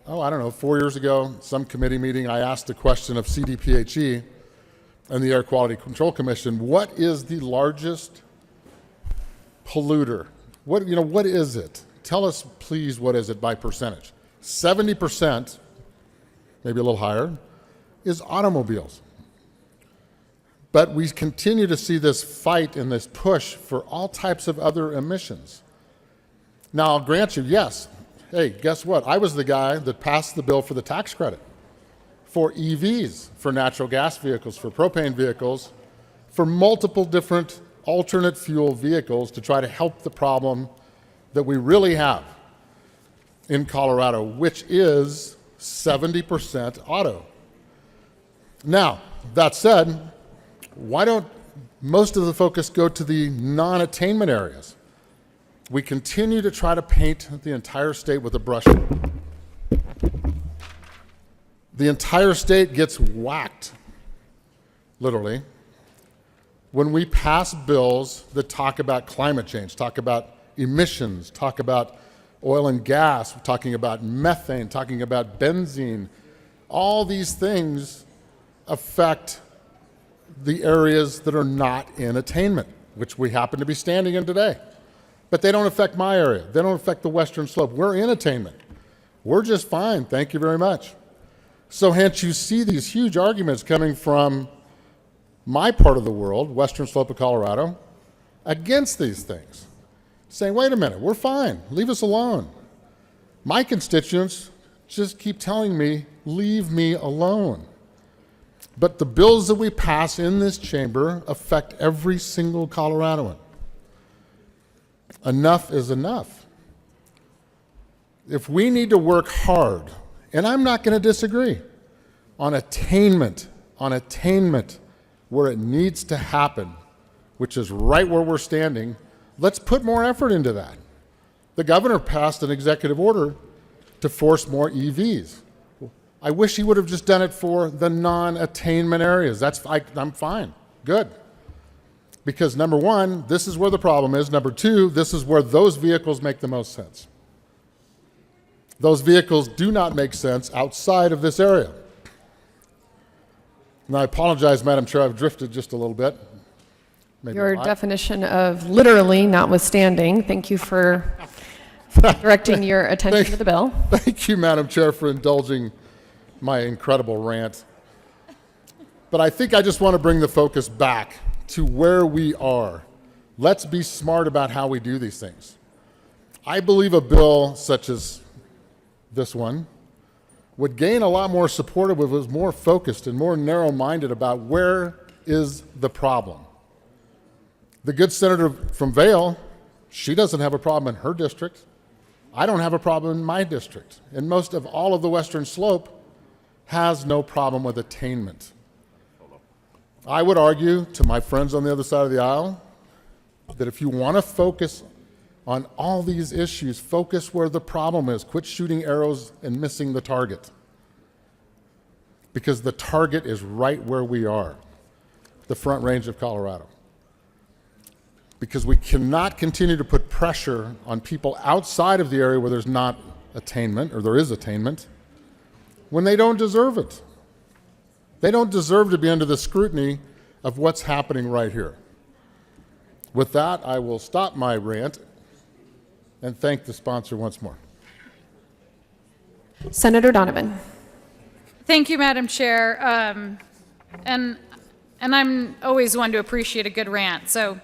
4 years ago, some committee meeting, I asked a question of CDPHE and the Air Quality Control Commission, what is the largest polluter? What is it? Tell us, please, what is it by percentage? 70%, maybe a little higher, is automobiles. But we continue to see this fight and this push for all types of other emissions. Now, I'll grant you, yes, hey, guess what? I was the guy that passed the bill for the tax credit for EVs, for natural gas vehicles, for propane vehicles, for multiple different alternate fuel vehicles to try to help the problem that we really have in Colorado, which is 70% auto. Now, that said, why don't most of the focus go to the non-attainment areas? We continue to try to paint the entire state with a brush. The entire state gets whacked, literally, when we pass bills that talk about climate change, talk about emissions, talk about oil and gas, talking about methane, talking about benzene. All these things affect the areas that are not in attainment, which we happen to be standing in today. But they don't affect my area. They don't affect the western slope. We're in attainment. We're just fine. Thank you very much. So hence you see these huge arguments coming from my part of the world, western slope of Colorado, against these things, saying, wait a minute, we're fine, leave us alone. My constituents just keep telling me, leave me alone. But the bills that we pass in this chamber affect every single Coloradoan. Enough is enough. If we need to work hard, and I'm not going to disagree, on attainment where it needs to happen, which is right where we're standing, let's put more effort into that. The governor passed an executive order to force more EVs. I wish he would have just done it for the non-attainment areas. I'm fine, good. Because number one, this is where the problem is. Number two, this is where those vehicles make the most sense. Those vehicles do not make sense outside of this area. And I apologize, Madam Chair, I've drifted just a little bit. Maybe Your definition of literally notwithstanding, thank you for directing your attention to the bill. Thank you, Madam Chair, for indulging my incredible rant. But I think I just want to bring the focus back to where we are. Let's be smart about how we do these things. I believe a bill such as this one would gain a lot more support if it was more focused and more narrow-minded about where is the problem. The good senator from Vail, she doesn't have a problem in her district. I don't have a problem in my district. And most of all of the Western Slope has no problem with attainment. I would argue to my friends on the other side of the aisle that if you want to focus on all these issues, focus where the problem is. Quit shooting arrows and missing the target. Because the target is right where we are, the Front Range of Colorado. Because we cannot continue to put pressure on people outside of the area where there's not attainment, or there is attainment, when they don't deserve it. They don't deserve to be under the scrutiny of what's happening right here. With that, I will stop my rant and thank the sponsor once more. Senator Donovan. Thank you, Madam Chair. And I'm always one to appreciate a good rant, so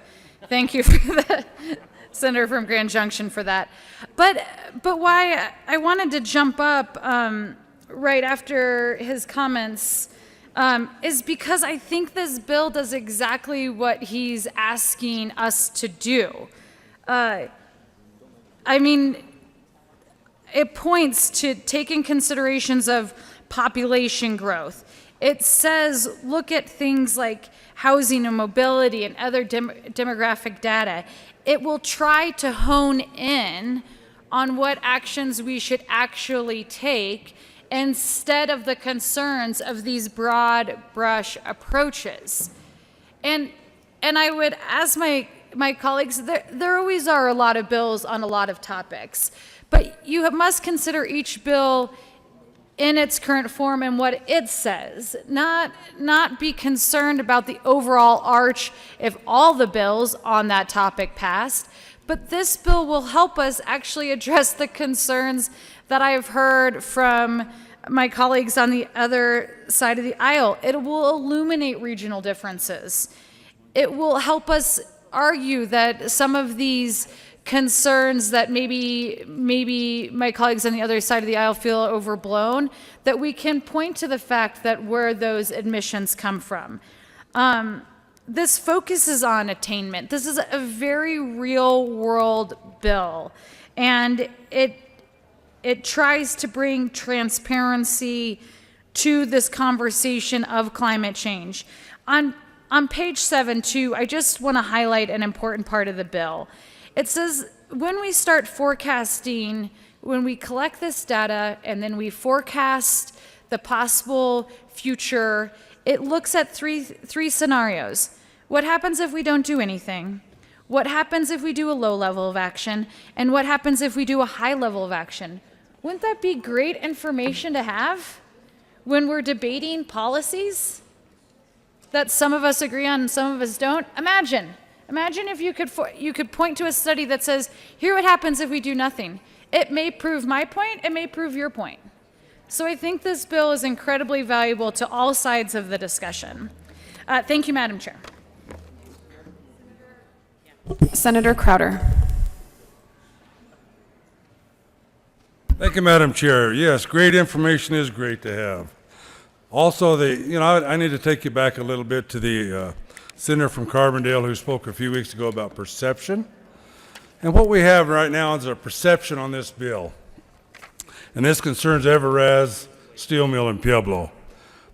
thank you for the Senator from Grand Junction for that. But why I wanted to jump up right after his comments is because I think this bill does exactly what he's asking us to do. I mean, it points to taking considerations of population growth. It says, look at things like housing and mobility and other demographic data. It will try to hone in on what actions we should actually take instead of the concerns of these broad brush approaches. And I would ask my colleagues, there always are a lot of bills on a lot of topics, but you must consider each bill in its current form and what it says, not be concerned about the overall arch if all the bills on that topic passed. But this bill will help us actually address the concerns that I've heard from my colleagues on the other side of the aisle. It will illuminate regional differences. It will help us argue that some of these concerns that maybe my colleagues on the other side of the aisle feel overblown, that we can point to the fact that where those admissions come from. This focuses on attainment. This is a very real world bill, and it tries to bring transparency to this conversation of climate change. On page 7, too, I just want to highlight an important part of the bill. It says when we start forecasting, when we collect this data and then we forecast the possible future, it looks at three scenarios. What happens if we don't do anything? What happens if we do a low level of action? And what happens if we do a high level of action? Wouldn't that be great information to have when we're debating policies that some of us agree on and some of us don't? Imagine if you could point to a study that says, here what happens if we do nothing. It may prove my point, it may prove your point. So I think this bill is incredibly valuable to all sides of the discussion. Thank you, Madam Chair. Senator Crowder. Thank you, Madam Chair. Yes, great information is great to have. Also, I need to take you back a little bit to the senator from Carbondale who spoke a few weeks ago about perception. And what we have right now is a perception on this bill. And this concerns Everaz Steel Mill in Pueblo.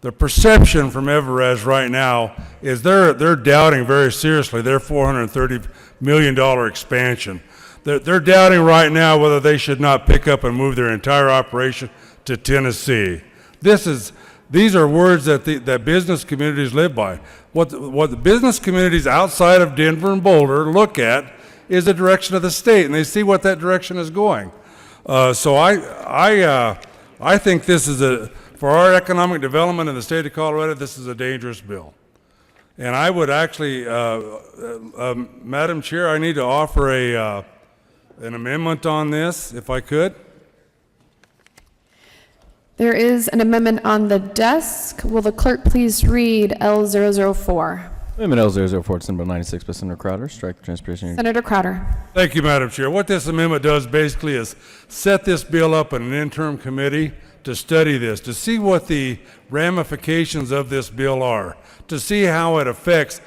The perception from Everaz right now is they're doubting very seriously their $430 million expansion. They're doubting right now whether they should not pick up and move their entire operation to Tennessee. These are words that business communities live by. What the business communities outside of Denver and Boulder look at is the direction of the state, and they see what that direction is going. So I think this is for our economic development in the state of Colorado, this is a dangerous bill. And I would actually, Madam Chair, I need to offer an amendment on this, if I could. There is an amendment on the desk. Will the clerk please read L004? Amendment L004 to Senate Bill 96 by Senator Crowder. Strike the transportation. Senator Crowder. Thank you, Madam Chair. What this amendment does basically is set this bill up in an interim committee to study this, to see what the ramifications of this bill are, to see how it affects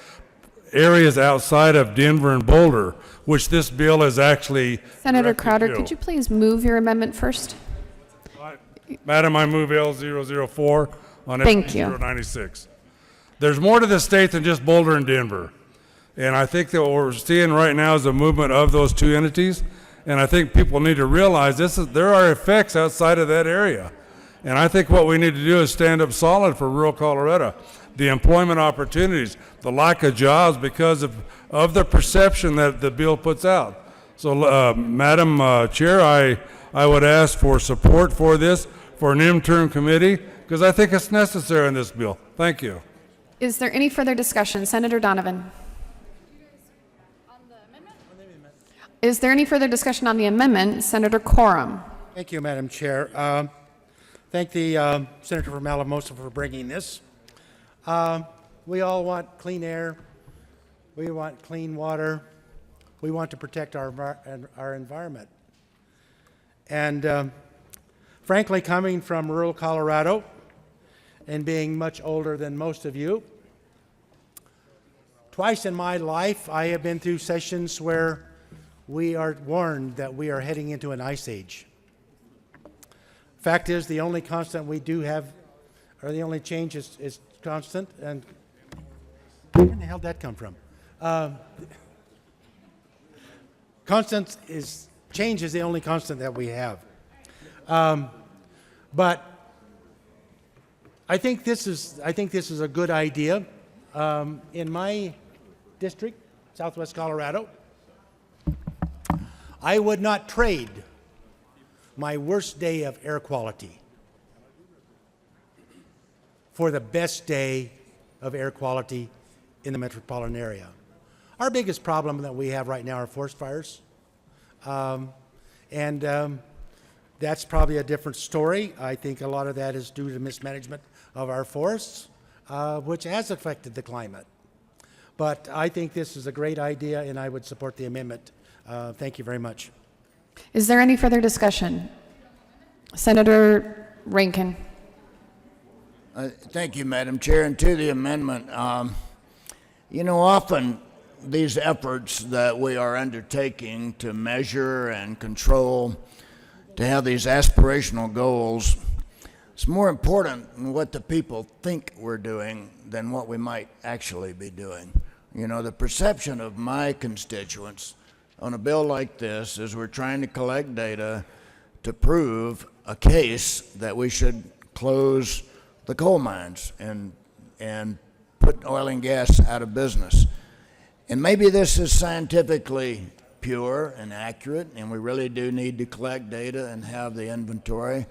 areas outside of Denver and Boulder, which this bill is actually Senator directed Crowder, to. could you please move your amendment first? Madam, I move L004 on Thank you. 096. There's more to the state than just Boulder and Denver. And I think that what we're seeing right now is a movement of those two entities. And I think people need to realize there are effects outside of that area. And I think what we need to do is stand up solid for rural Colorado. The employment opportunities, the lack of jobs because of the perception that the bill puts out. So, Madam Chair, I would ask for support for this, for an interim committee, because I think it's necessary in this bill. Thank you. Is there any further discussion? Senator Donovan. Is there any further discussion on the amendment? Senator Quorum. Thank you, Madam Chair. Thank the Senator from Alamosa for bringing this. We all want clean air. We want clean water. We want to protect our environment. And frankly, coming from rural Colorado and being much older than most of you, twice in my life I have been through sessions where we are warned that we are heading into an ice age. Fact is, the only constant we do have, or the only change is constant, and where the hell did that come from? Change is the only constant that we have. But I think this is a good idea. In my district, Southwest Colorado, I would not trade my worst day of air quality for the best day of air quality in the metropolitan area. Our biggest problem that we have right now are forest fires. That's probably a different story. I think a lot of that is due to mismanagement of our forests, which has affected the climate. But I think this is a great idea, and I would support the amendment. Thank you very much. Is there any further discussion? Senator Rankin. Thank you, Madam Chair. And to the amendment, often these efforts that we are undertaking to measure and control, to have these aspirational goals, it's more important than what the people think we're doing than what we might actually be doing. The perception of my constituents on a bill like this is we're trying to collect data to prove a case that we should close the coal mines and put oil and gas out of business. And maybe this is scientifically pure and accurate, and we really do need to collect data and have the inventory.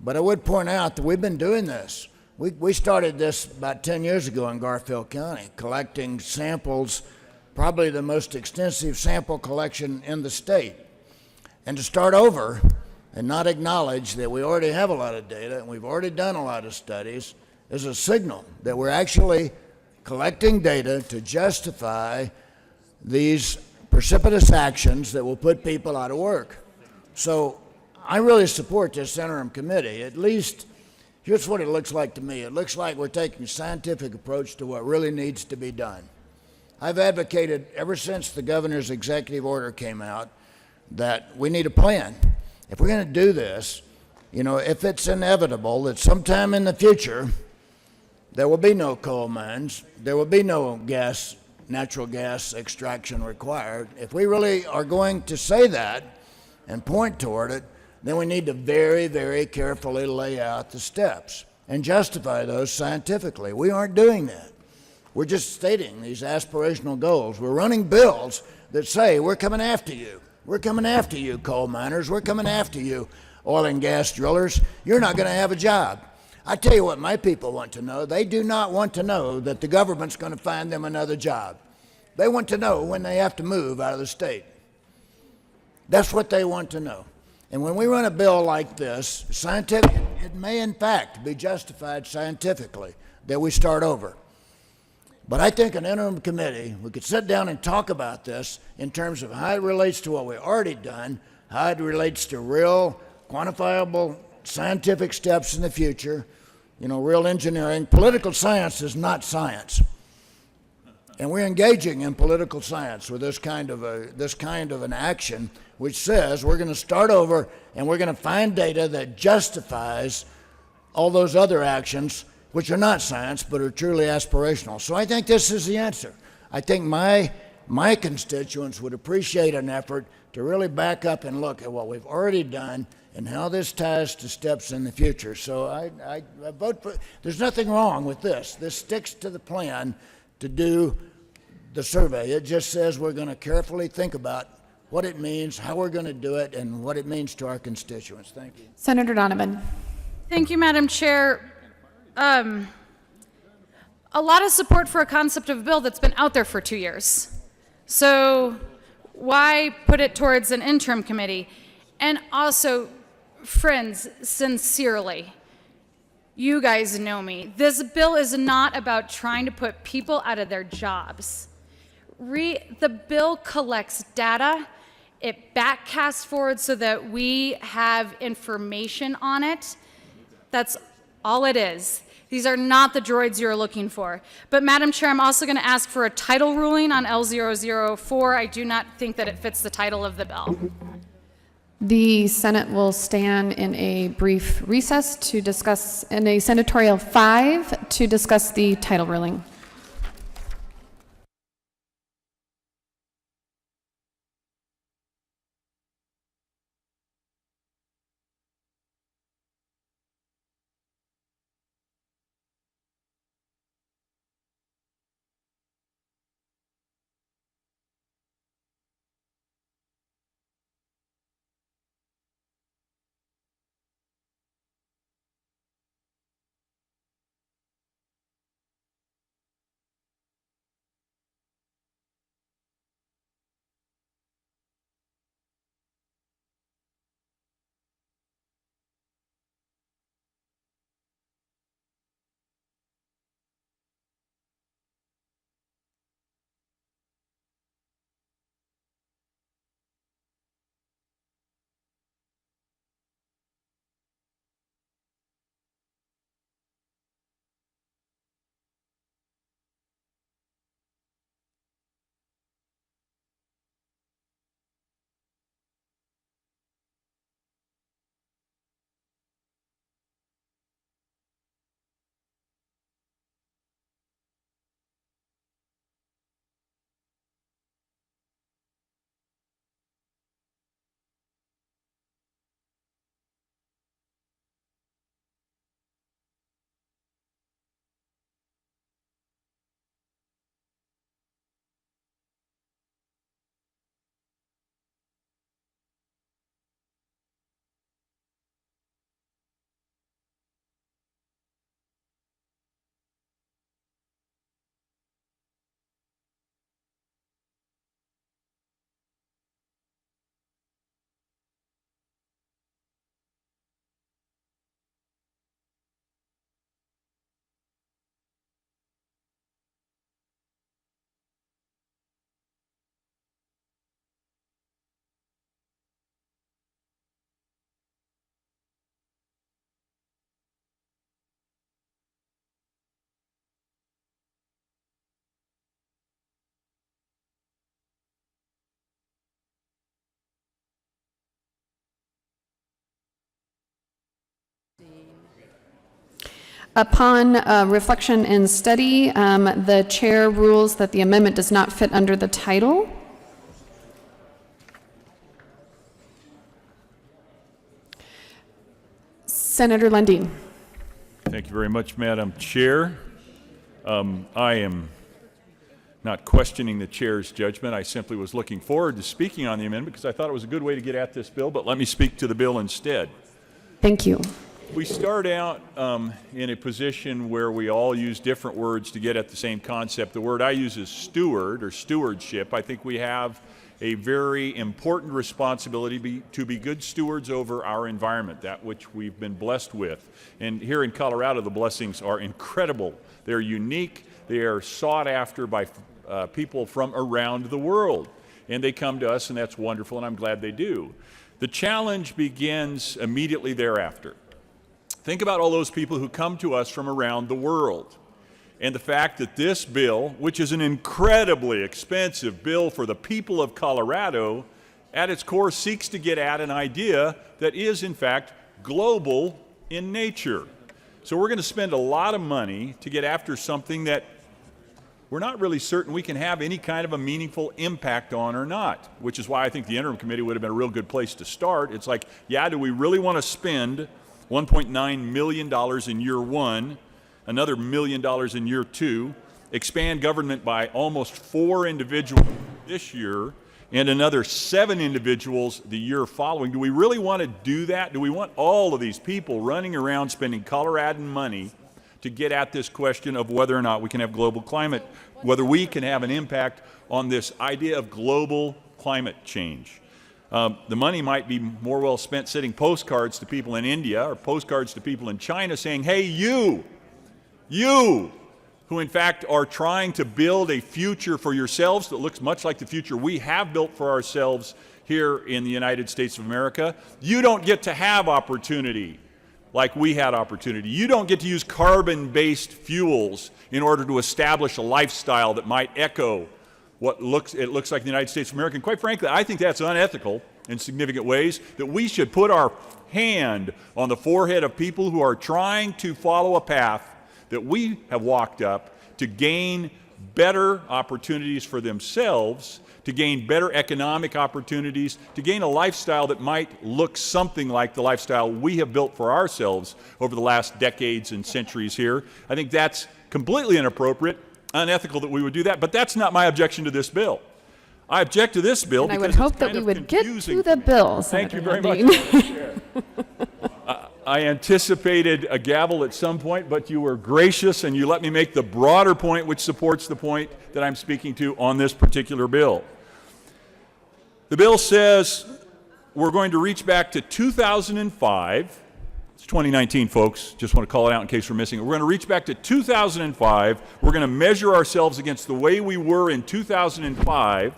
But I would point out that we've been doing this. We started this about 10 years ago in Garfield County, collecting samples, probably the most extensive sample collection in the state. And to start over and not acknowledge that we already have a lot of data and we've already done a lot of studies is a signal that we're actually collecting data to justify these precipitous actions that will put people out of work. So I really support this interim committee. At least, here's what it looks like to me. It looks like we're taking a scientific approach to what really needs to be done. I've advocated ever since the governor's executive order came out that we need a plan. If we're going to do this, if it's inevitable that sometime in the future there will be no coal mines, there will be no natural gas extraction required, if we really are going to say that and point toward it, then we need to very, very carefully lay out the steps and justify those scientifically. We aren't doing that. We're just stating these aspirational goals. We're running bills that say, we're coming after you. We're coming after you, coal miners. We're coming after you, oil and gas drillers. You're not going to have a job. I tell you what my people want to know. They do not want to know that the government's going to find them another job. They want to know when they have to move out of the state. That's what they want to know. And when we run a bill like this, it may in fact be justified scientifically that we start over. But I think an interim committee, we could sit down and talk about this in terms of how it relates to what we've already done, how it relates to real, quantifiable scientific steps in the future, real engineering. Political science is not science. And we're engaging in political science with this kind of an action, which says we're going to start over and we're going to find data that justifies all those other actions, which are not science but are truly aspirational. So I think this is the answer. I think my constituents would appreciate an effort to really back up and look at what we've already done and how this ties to steps in the future. So I vote for. There's nothing wrong with this. This sticks to the plan to do the survey. It just says we're going to carefully think about what it means, how we're going to do it, and what it means to our constituents. Thank you. Senator Donovan. Thank you, Madam Chair. A lot of support for a concept of a bill that's been out there for 2 years. So why put it towards an interim committee? And also, friends, sincerely, you guys know me. This bill is not about trying to put people out of their jobs. The bill collects data. It backcasts forward so that we have information on it. That's all it is. These are not the droids you're looking for. But Madam Chair, I'm also going to ask for a title ruling on L004. I do not think that it fits the title of the bill. The Senate will stand in a brief recess to discuss, in a senatorial 5, to discuss the title ruling. Upon reflection and study, the chair rules that the amendment does not fit under the title. Senator Lundin. Thank you very much, Madam Chair. I am not questioning the chair's judgment. I simply was looking forward to speaking on the amendment because I thought it was a good way to get at this bill, but let me speak to the bill instead. Thank you. We start out in a position where we all use different words to get at the same concept. The word I use is steward or stewardship. I think we have a very important responsibility to be good stewards over our environment, that which we've been blessed with. And here in Colorado, the blessings are incredible. They're unique. They are sought after by people from around the world. And they come to us, and that's wonderful, and I'm glad they do. The challenge begins immediately thereafter. Think about all those people who come to us from around the world. And the fact that this bill, which is an incredibly expensive bill for the people of Colorado, at its core seeks to get at an idea that is, in fact, global in nature. So we're going to spend a lot of money to get after something that we're not really certain we can have any kind of a meaningful impact on or not, which is why I think the interim committee would have been a real good place to start. It's like, yeah, do we really want to spend $1.9 million in year one, another $1 million in year two, expand government by almost 4 individuals this year, and another 7 individuals the year following? Do we really want to do that? Do we want all of these people running around spending Coloradan money to get at this question of whether or not we can have global climate, whether we can have an impact on this idea of global climate change? The money might be more well spent sending postcards to people in India or postcards to people in China saying, hey, you who in fact are trying to build a future for yourselves that looks much like the future we have built for ourselves here in the United States of America, you don't get to have opportunity like we had opportunity. You don't get to use carbon-based fuels in order to establish a lifestyle that might echo what it looks like in the United States of America. And quite frankly, I think that's unethical in significant ways, that we should put our hand on the forehead of people who are trying to follow a path that we have walked up to gain better opportunities for themselves, to gain better economic opportunities, to gain a lifestyle that might look something like the lifestyle we have built for ourselves over the last decades and centuries here. I think that's completely inappropriate, unethical that we would do that, but that's not my objection to this bill. I object to this bill And I because would hope it's that kind we of would get confusing to the bill, Thank you Senator very much, Lundin. Madam Chair. I anticipated a gavel at some point, but you were gracious and you let me make the broader point which supports the point that I'm speaking to on this particular bill. The bill says we're going to reach back to 2005. It's 2019, folks. Just want to call it out in case we're missing it. We're going to reach back to 2005. We're going to measure ourselves against the way we were in 2005.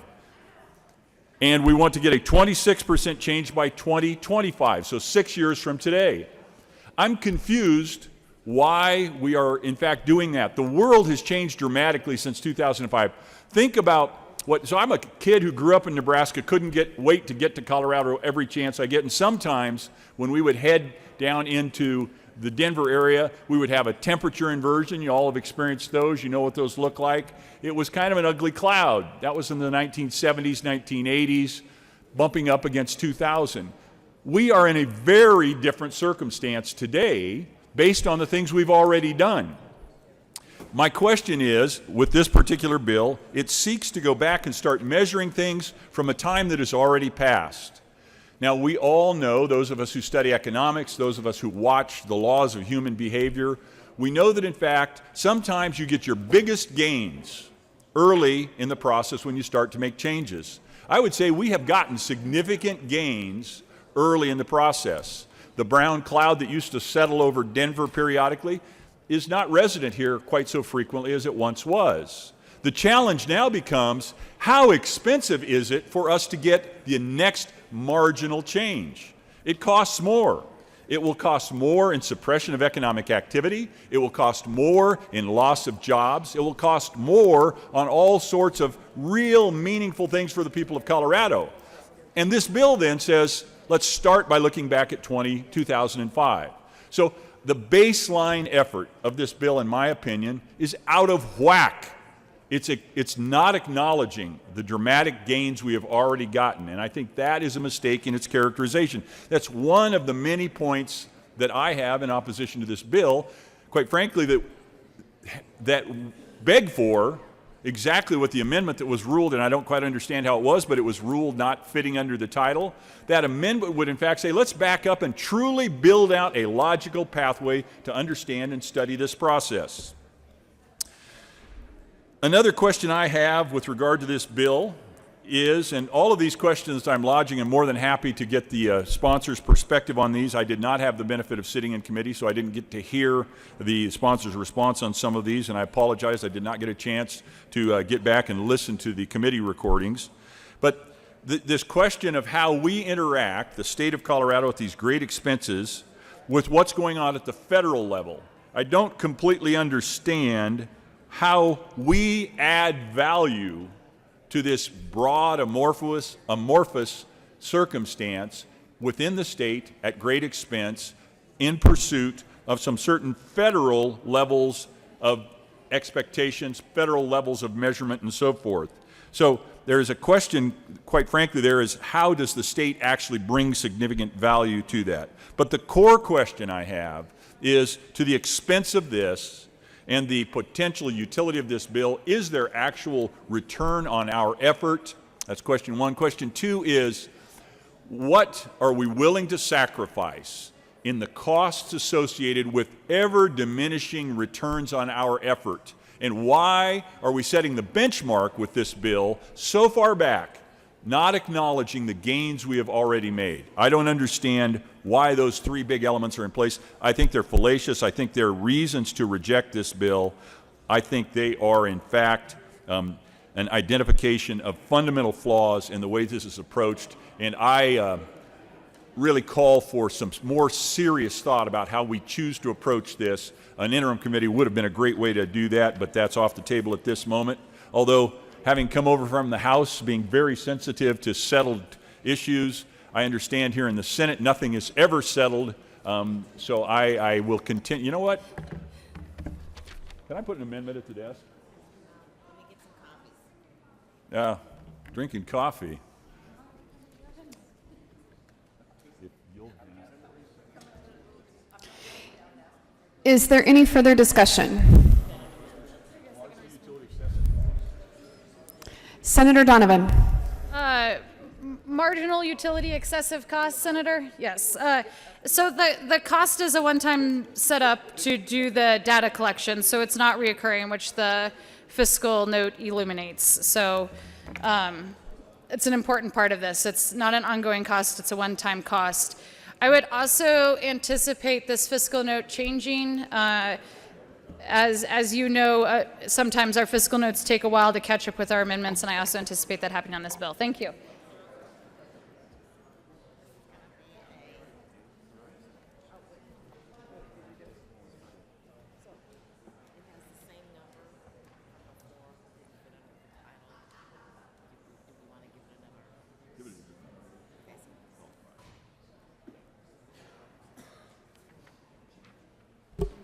And we want to get a 26% change by 2025, so 6 years from today. I'm confused why we are, in fact, doing that. The world has changed dramatically since 2005. Think about so I'm a kid who grew up in Nebraska, couldn't wait to get to Colorado every chance I get. And sometimes when we would head down into the Denver area, we would have a temperature inversion. You all have experienced those. You know what those look like. It was kind of an ugly cloud. That was in the 1970s, 1980s, bumping up against 2000. We are in a very different circumstance today based on the things we've already done. My question is, with this particular bill, it seeks to go back and start measuring things from a time that has already passed. Now, we all know, those of us who study economics, those of us who watch the laws of human behavior, we know that, in fact, sometimes you get your biggest gains early in the process when you start to make changes. I would say we have gotten significant gains early in the process. The brown cloud that used to settle over Denver periodically is not resident here quite so frequently as it once was. The challenge now becomes, how expensive is it for us to get the next marginal change? It costs more. It will cost more in suppression of economic activity. It will cost more in loss of jobs. It will cost more on all sorts of real meaningful things for the people of Colorado. And this bill then says, let's start by looking back at 2005. So the baseline effort of this bill, in my opinion, is out of whack. It's not acknowledging the dramatic gains we have already gotten, and I think that is a mistake in its characterization. That's one of the many points that I have in opposition to this bill, quite frankly, that beg for exactly what the amendment that was ruled, and I don't quite understand how it was, but it was ruled not fitting under the title. That amendment would in fact say, let's back up and truly build out a logical pathway to understand and study this process. Another question I have with regard to this bill is, and all of these questions I'm lodging, I'm more than happy to get the sponsor's perspective on these. I did not have the benefit of sitting in committee, so I didn't get to hear the sponsor's response on some of these, and I apologize. I did not get a chance to get back and listen to the committee recordings. But this question of how we interact, the state of Colorado, at these great expenses with what's going on at the federal level, I don't completely understand how we add value to this broad, amorphous circumstance within the state at great expense in pursuit of some certain federal levels of expectations, federal levels of measurement, and so forth. So there is a question, quite frankly, there is how does the state actually bring significant value to that? But the core question I have is, to the expense of this and the potential utility of this bill, is there actual return on our effort? That's question one. Question two is, what are we willing to sacrifice in the costs associated with ever diminishing returns on our effort? And why are we setting the benchmark with this bill so far back, not acknowledging the gains we have already made? I don't understand why those three big elements are in place. I think they're fallacious. I think there are reasons to reject this bill. I think they are, in fact, an identification of fundamental flaws in the way this is approached. And I really call for some more serious thought about how we choose to approach this. An interim committee would have been a great way to do that, but that's off the table at this moment. Although, having come over from the House, being very sensitive to settled issues, I understand here in the Senate nothing is ever settled, so I will continue. You know what? Can I put an amendment at the desk? Let me get some coffee. Yeah, drinking coffee. Is there any further discussion? Senator Donovan. Marginal utility excessive cost, Senator? Yes. So the cost is a one-time setup to do the data collection, so it's not reoccurring, which the fiscal note illuminates. So it's an important part of this. It's not an ongoing cost, it's a one-time cost. I would also anticipate this fiscal note changing. As you know, sometimes our fiscal notes take a while to catch up with our amendments, and I also anticipate that happening on this bill. Thank you.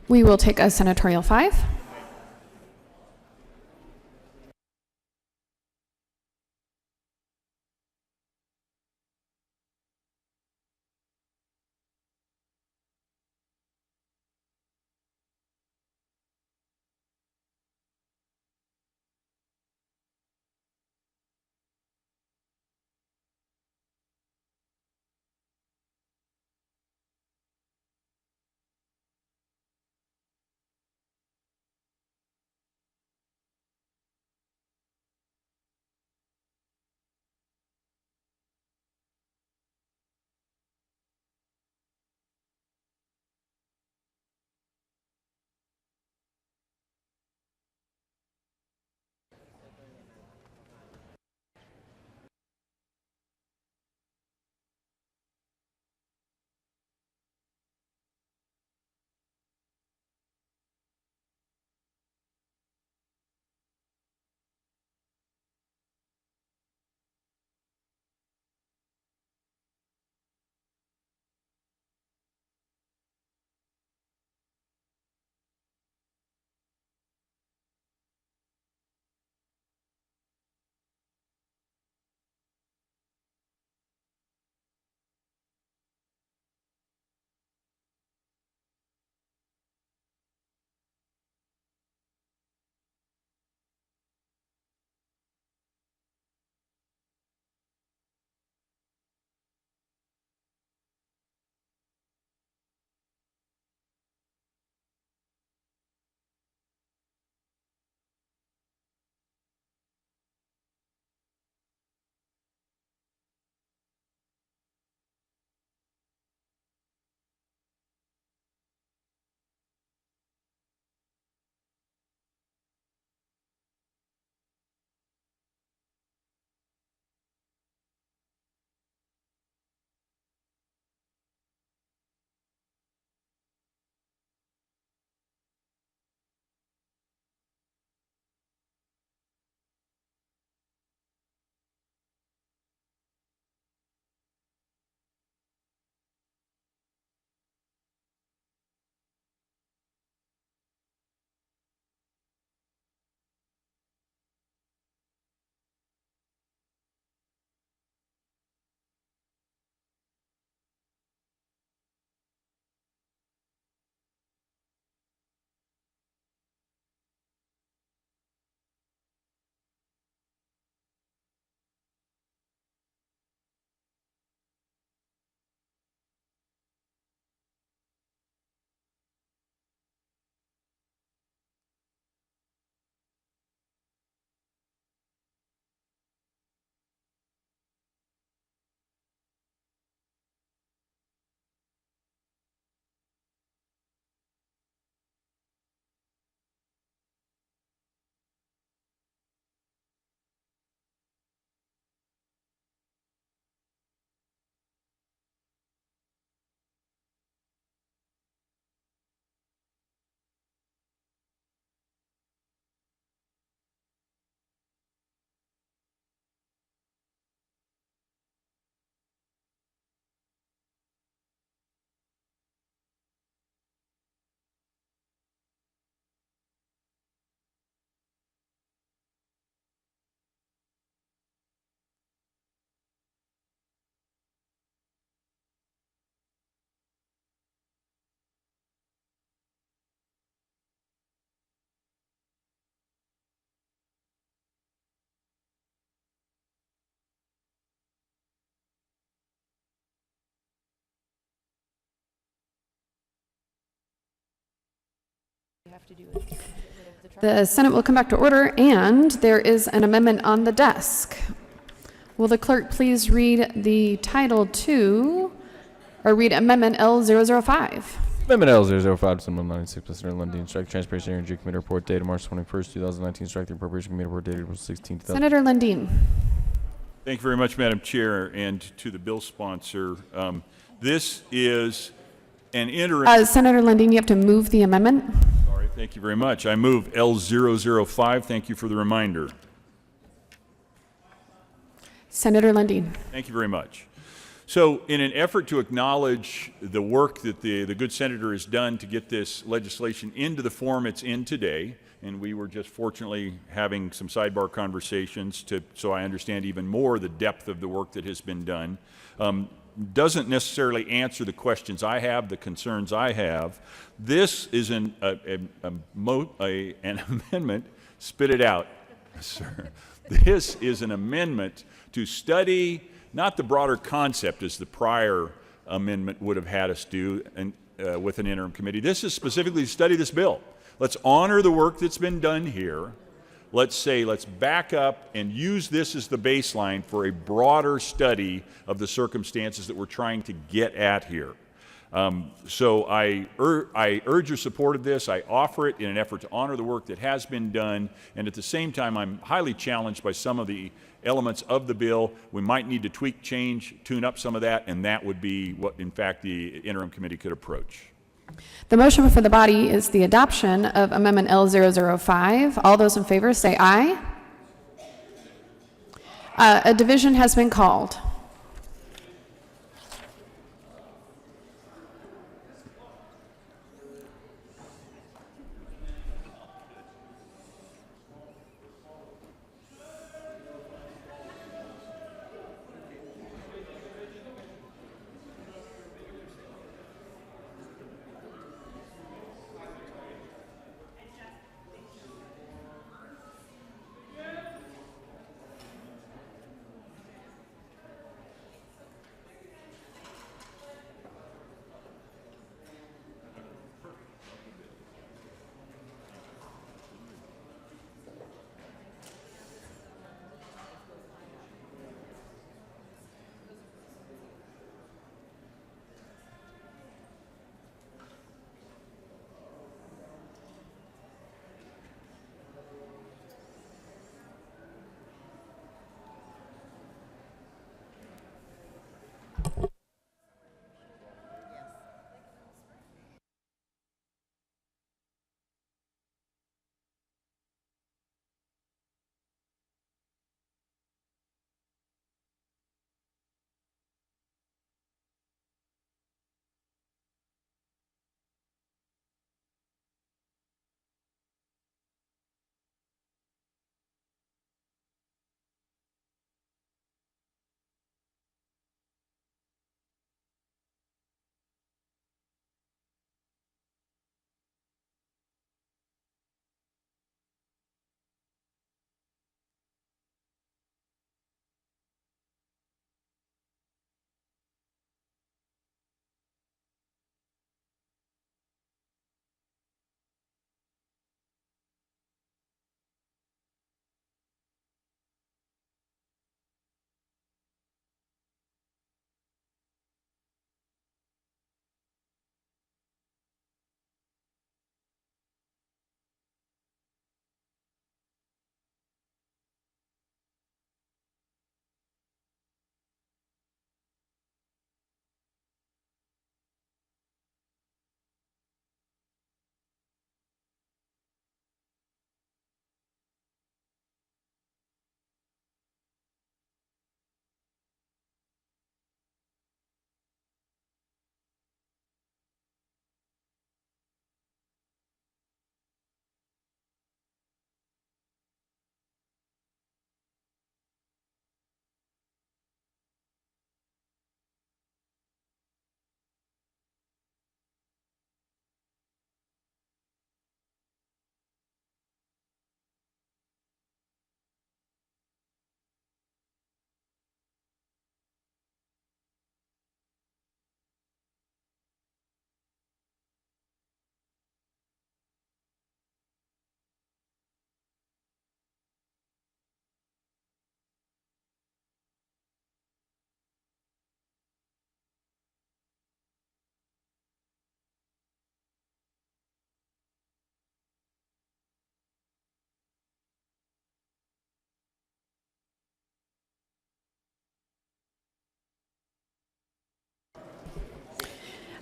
We will take a senatorial 5. The Senate will come back to order, and there is an amendment on the desk. Will the clerk please read the title to, or read Amendment L005? Amendment L005, Senate Bill 96, President Lundin, strike Transportation Energy Committee report dated March 21st, 2019, strike the Appropriation Committee report dated April 16, 2019. Senator Lundin. Thank you very much, Madam Chair, and to the bill sponsor. This is an interim. Senator Lundin, you have to move the amendment. Sorry, thank you very much. I move L005. Thank you for the reminder. Senator Lundin. Thank you very much. So in an effort to acknowledge the work that the good senator has done to get this legislation into the form it's in today, and we were just fortunately having some sidebar conversations so I understand even more the depth of the work that has been done, doesn't necessarily answer the questions I have, the concerns I have. This is an amendment, spit it out, sir. This is an amendment to study not the broader concept as the prior amendment would have had us do with an interim committee. This is specifically to study this bill. Let's honor the work that's been done here. Let's back up and use this as the baseline for a broader study of the circumstances that we're trying to get at here. So I urge your support of this. I offer it in an effort to honor the work that has been done, and at the same time, I'm highly challenged by some of the elements of the bill. We might need to tweak, change, tune up some of that, and that would be what, in fact, the interim committee could approach. The motion before the body is the adoption of Amendment L005. All those in favor say aye. A division has been called.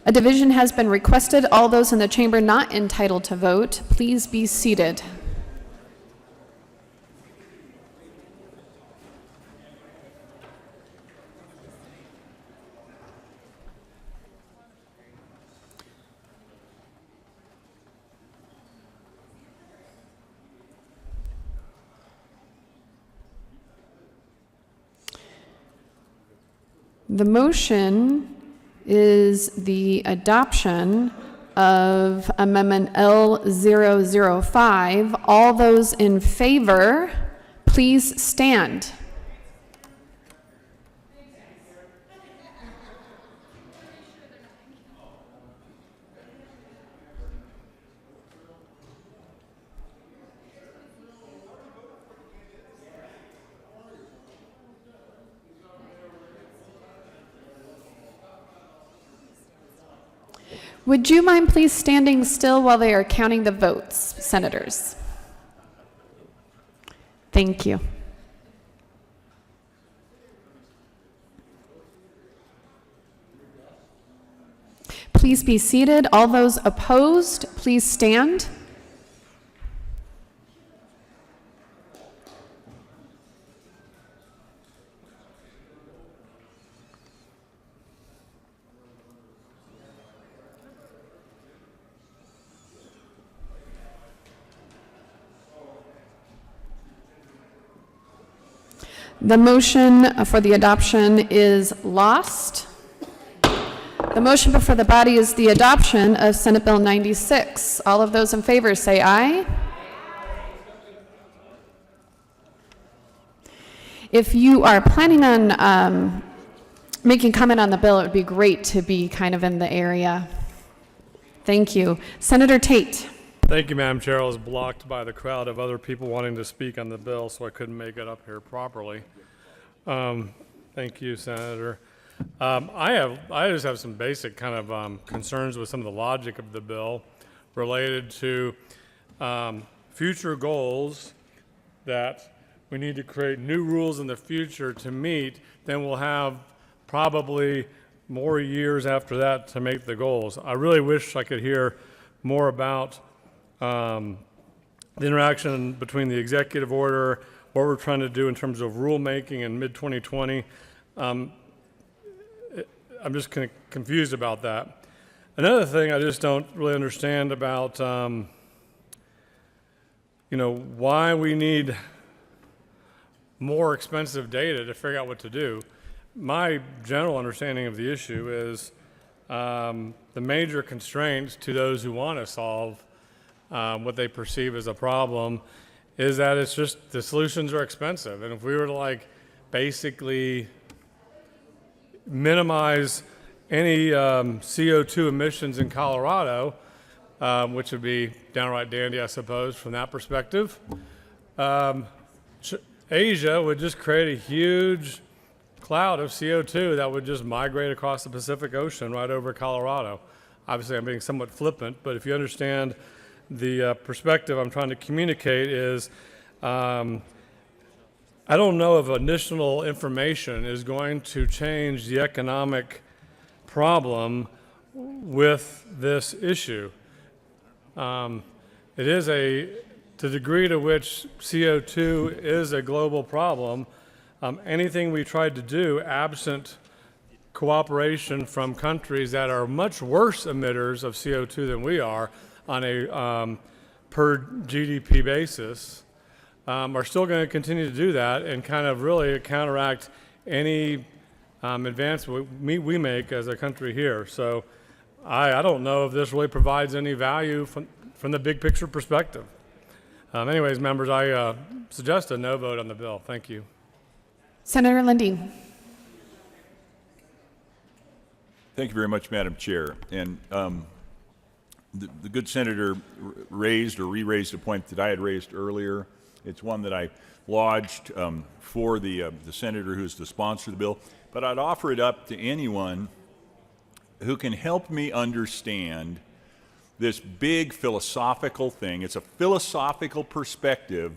A division has been requested. All those in the chamber not entitled to vote, please be seated. The motion is the adoption of Amendment L005. All those in favor, please stand. Would you mind please standing still while they are counting the votes, senators? Thank you. Please be seated. All those opposed, please stand. The motion for the adoption is lost. The motion before the body is the adoption of Senate Bill 96. All of those in favor say aye. If you are planning on making comment on the bill, it would be great to be kind of in the area. Thank you. Senator Tate. Thank you, Madam Chair. I was blocked by the crowd of other people wanting to speak on the bill, so I couldn't make it up here properly. Thank you, Senator. I just have some basic kind of concerns with some of the logic of the bill related to future goals that we need to create new rules in the future to meet. Then we'll have probably more years after that to make the goals. I really wish I could hear more about the interaction between the executive order, what we're trying to do in terms of rulemaking in mid-2020. I'm just kind of confused about that. Another thing I just don't really understand about, why we need more expensive data to figure out what to do. My general understanding of the issue is the major constraints to those who want to solve what they perceive as a problem is that it's just the solutions are expensive. And if we were to basically minimize any CO2 emissions in Colorado, which would be downright dandy, I suppose, from that perspective, Asia would just create a huge cloud of CO2 that would just migrate across the Pacific Ocean right over Colorado. Obviously, I'm being somewhat flippant, but if you understand the perspective I'm trying to communicate is I don't know if additional information is going to change the economic problem with this issue. It is the degree to which CO2 is a global problem. Anything we tried to do absent cooperation from countries that are much worse emitters of CO2 than we are on a per GDP basis, are still going to continue to do that and kind of really counteract any advancement we make as a country here. So I don't know if this really provides any value from the big picture perspective. Anyways, members, I suggest a no vote on the bill. Thank you. Senator Lundin. Thank you very much, Madam Chair. And the good senator raised or re-raised a point that I had raised earlier. It's one that I lodged for the senator who's the sponsor of the bill. But I'd offer it up to anyone who can help me understand this big philosophical thing. It's a philosophical perspective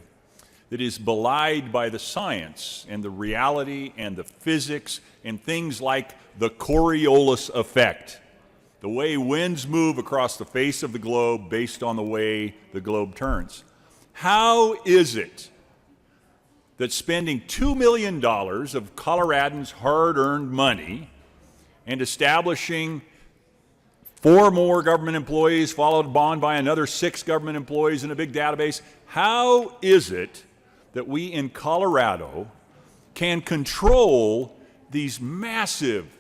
that is belied by the science and the reality and the physics and things like the Coriolis effect. the way winds move across the face of the globe based on the way the globe turns. How is it that spending $2 million of Coloradans' hard-earned money and establishing 4 more government employees, followed on by another 6 government employees in a big database, how is it that we in Colorado can control these massive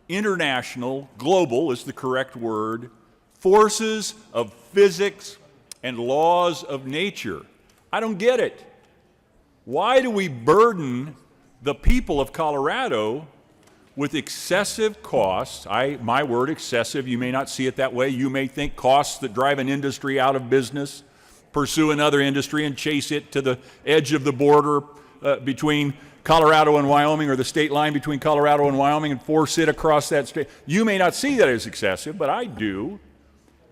international, global is the correct word, forces of physics and laws of nature? I don't get it. Why do we burden the people of Colorado with excessive costs? My word, excessive, you may not see it that way. You may think costs that drive an industry out of business, pursue another industry and chase it to the edge of the border between Colorado and Wyoming, or the state line between Colorado and Wyoming, and force it across that state. You may not see that as excessive, but I do.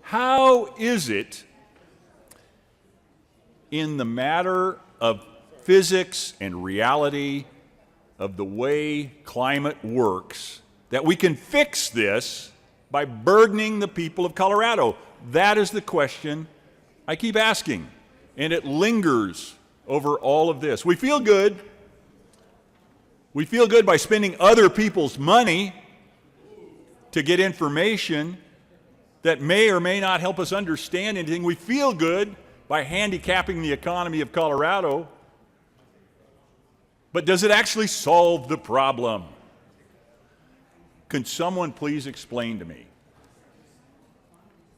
How is it in the matter of physics and reality of the way climate works that we can fix this by burdening the people of Colorado? That is the question I keep asking, and it lingers over all of this. We feel good. We feel good by spending other people's money to get information that may or may not help us understand anything. We feel good by handicapping the economy of Colorado. But does it actually solve the problem? Can someone please explain to me?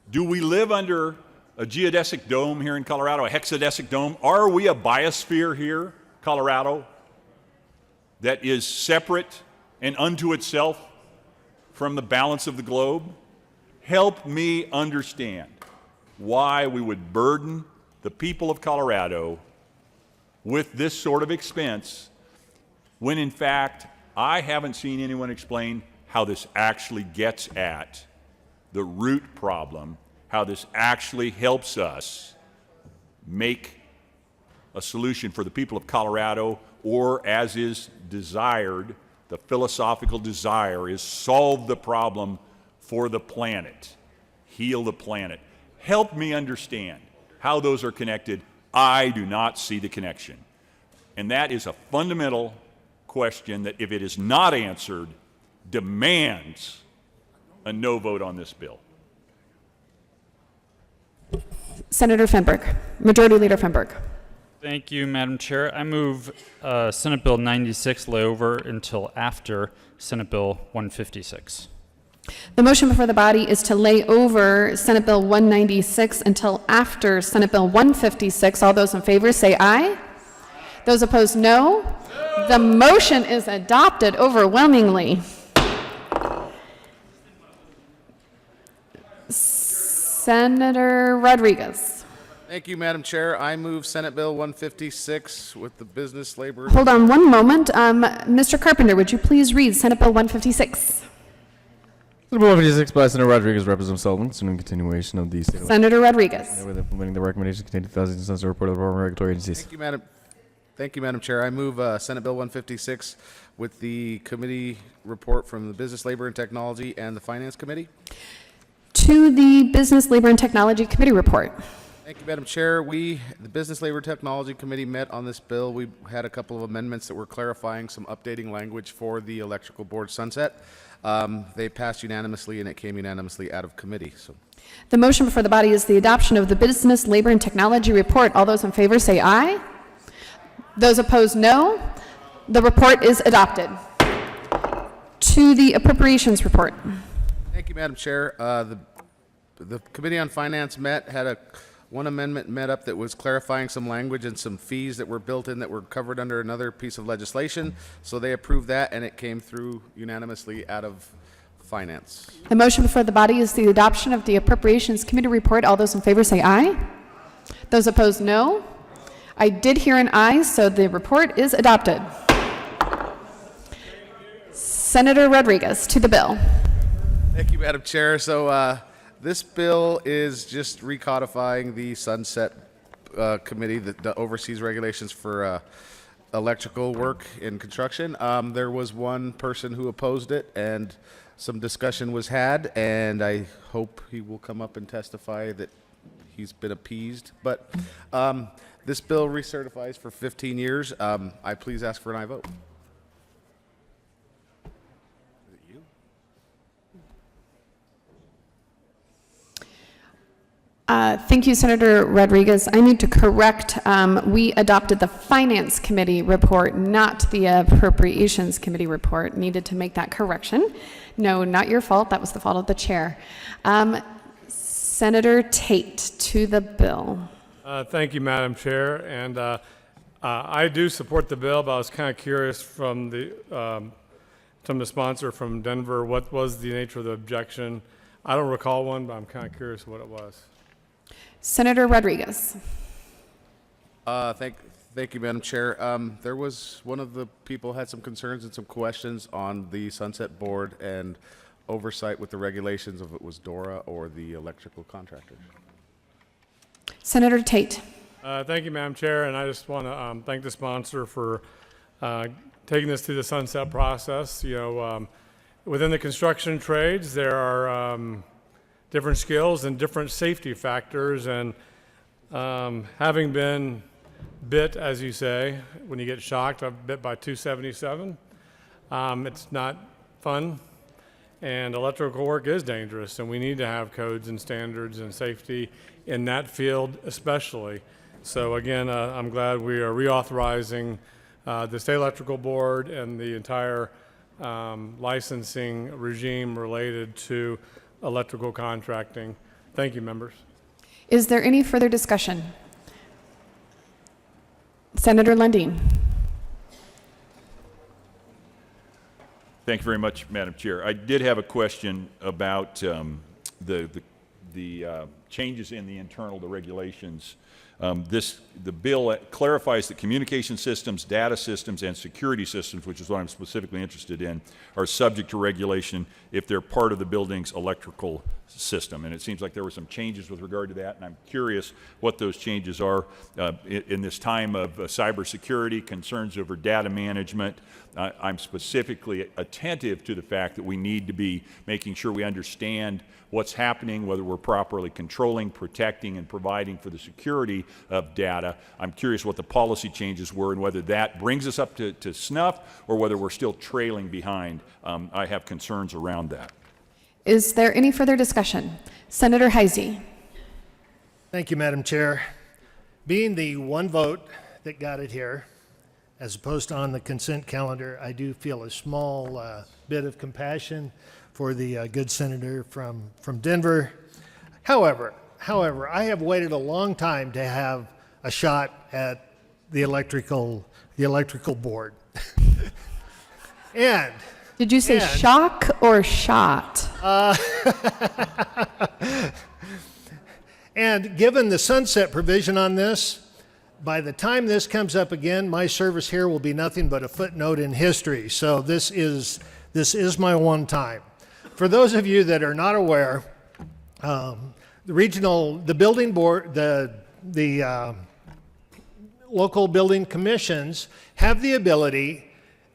Do we live under a geodesic dome here in Colorado, a hexadecic dome? Are we a biosphere here, Colorado, that is separate and unto itself from the balance of the globe? Help me understand why we would burden the people of Colorado with this sort of expense when, in fact, I haven't seen anyone explain how this actually gets at the root problem, how this actually helps us make a solution for the people of Colorado, or, as is desired, the philosophical desire is solve the problem for the planet, heal the planet. Help me understand how those are connected. I do not see the connection. And that is a fundamental question that, if it is not answered, demands a no vote on this bill. Senator Fenberg, Majority Leader Fenberg. Thank you, Madam Chair. I move Senate Bill 96 lay over until after Senate Bill 156. The motion before the body is to lay over Senate Bill 196 until after Senate Bill 156. All those in favor say aye. Those opposed, no. The motion is adopted overwhelmingly. Senator Rodriguez. Thank you, Madam Chair. I move Senate Bill 156 with the business labor. Hold on one moment. Mr. Carpenter, would you please read Senate Bill 156? Senate Bill 156 by Senator Rodriguez, Representative Sullivan, in continuation of the state. Senator Rodriguez. With implementing the recommendations contained in 2000 report of the Department of Regulatory Agencies. Thank you, Madam Chair. I move Senate Bill 156 with the committee report from the Business, Labor, and Technology and the Finance Committee. To the Business, Labor, and Technology Committee report. Thank you, Madam Chair. The Business, Labor, and Technology Committee met on this bill. We had a couple of amendments that were clarifying some updating language for the electrical board sunset. They passed unanimously, and it came unanimously out of committee. So, the motion before the body is the adoption of the Business, Labor, and Technology report. All those in favor say aye. Those opposed, no. The report is adopted. To the Appropriations report. thank you, Madam Chair. The Committee on Finance had one amendment met up that was clarifying some language and some fees that were built in that were covered under another piece of legislation. So they approved that, and it came through unanimously out of Finance. The motion before the body is the adoption of the Appropriations Committee report. All those in favor say aye. Those opposed, no. I did hear an aye, so the report is adopted. Senator Rodriguez, to the bill. Thank you, Madam Chair. So this bill is just recodifying the Sunset Committee that oversees regulations for electrical work in construction. There was one person who opposed it, and some discussion was had, and I hope he will come up and testify that he's been appeased. But this bill recertifies for 15 years. I please ask for an aye vote. Thank you, Senator Rodriguez. I need to correct, we adopted the Finance Committee report, not the Appropriations Committee report. Needed to make that correction. No, not your fault. That was the fault of the chair. Senator Tate to the bill. Thank you, Madam Chair. And I do support the bill, but I was kind of curious from the sponsor from Denver, what was the nature of the objection? I don't recall one, but I'm kind of curious what it was. Senator Rodriguez. Thank you, Madam Chair. There was one of the people had some concerns and some questions on the Sunset Board and oversight with the regulations of it was DORA or the electrical contractors. Senator Tate. Thank you, Madam Chair, and I just want to thank the sponsor for taking this through the sunset process. You know, within the construction trades, there are different skills and different safety factors, and having been bit, as you say, when you get shocked, I've bit by 277. It's not fun, and electrical work is dangerous, and we need to have codes and standards and safety in that field especially. So again, I'm glad we are reauthorizing the State Electrical Board and the entire licensing regime related to electrical contracting. Thank you, members. Is there any further discussion? Senator Lundin. Thank you very much, Madam Chair. I did have a question about the changes in the the regulations. The bill clarifies that communication systems, data systems, and security systems, which is what I'm specifically interested in, are subject to regulation if they're part of the building's electrical system. And it seems like there were some changes with regard to that, and I'm curious what those changes are in this time of cybersecurity, concerns over data management. I'm specifically attentive to the fact that we need to be making sure we understand what's happening, whether we're properly controlling, protecting, and providing for the security of data. I'm curious what the policy changes were and whether that brings us up to snuff or whether we're still trailing behind. I have concerns around that. Is there any further discussion? Senator Heisey. Thank you, Madam Chair. Being the one vote that got it here, as opposed to on the consent calendar, I do feel a small bit of compassion for the good senator from Denver. However, I have waited a long time to have a shot at the electrical board. And did you say shock or shot? And given the sunset provision on this, by the time this comes up again, my service here will be nothing but a footnote in history. So this is my one time. For those of you that are not aware, the building board, the local building commissions have the ability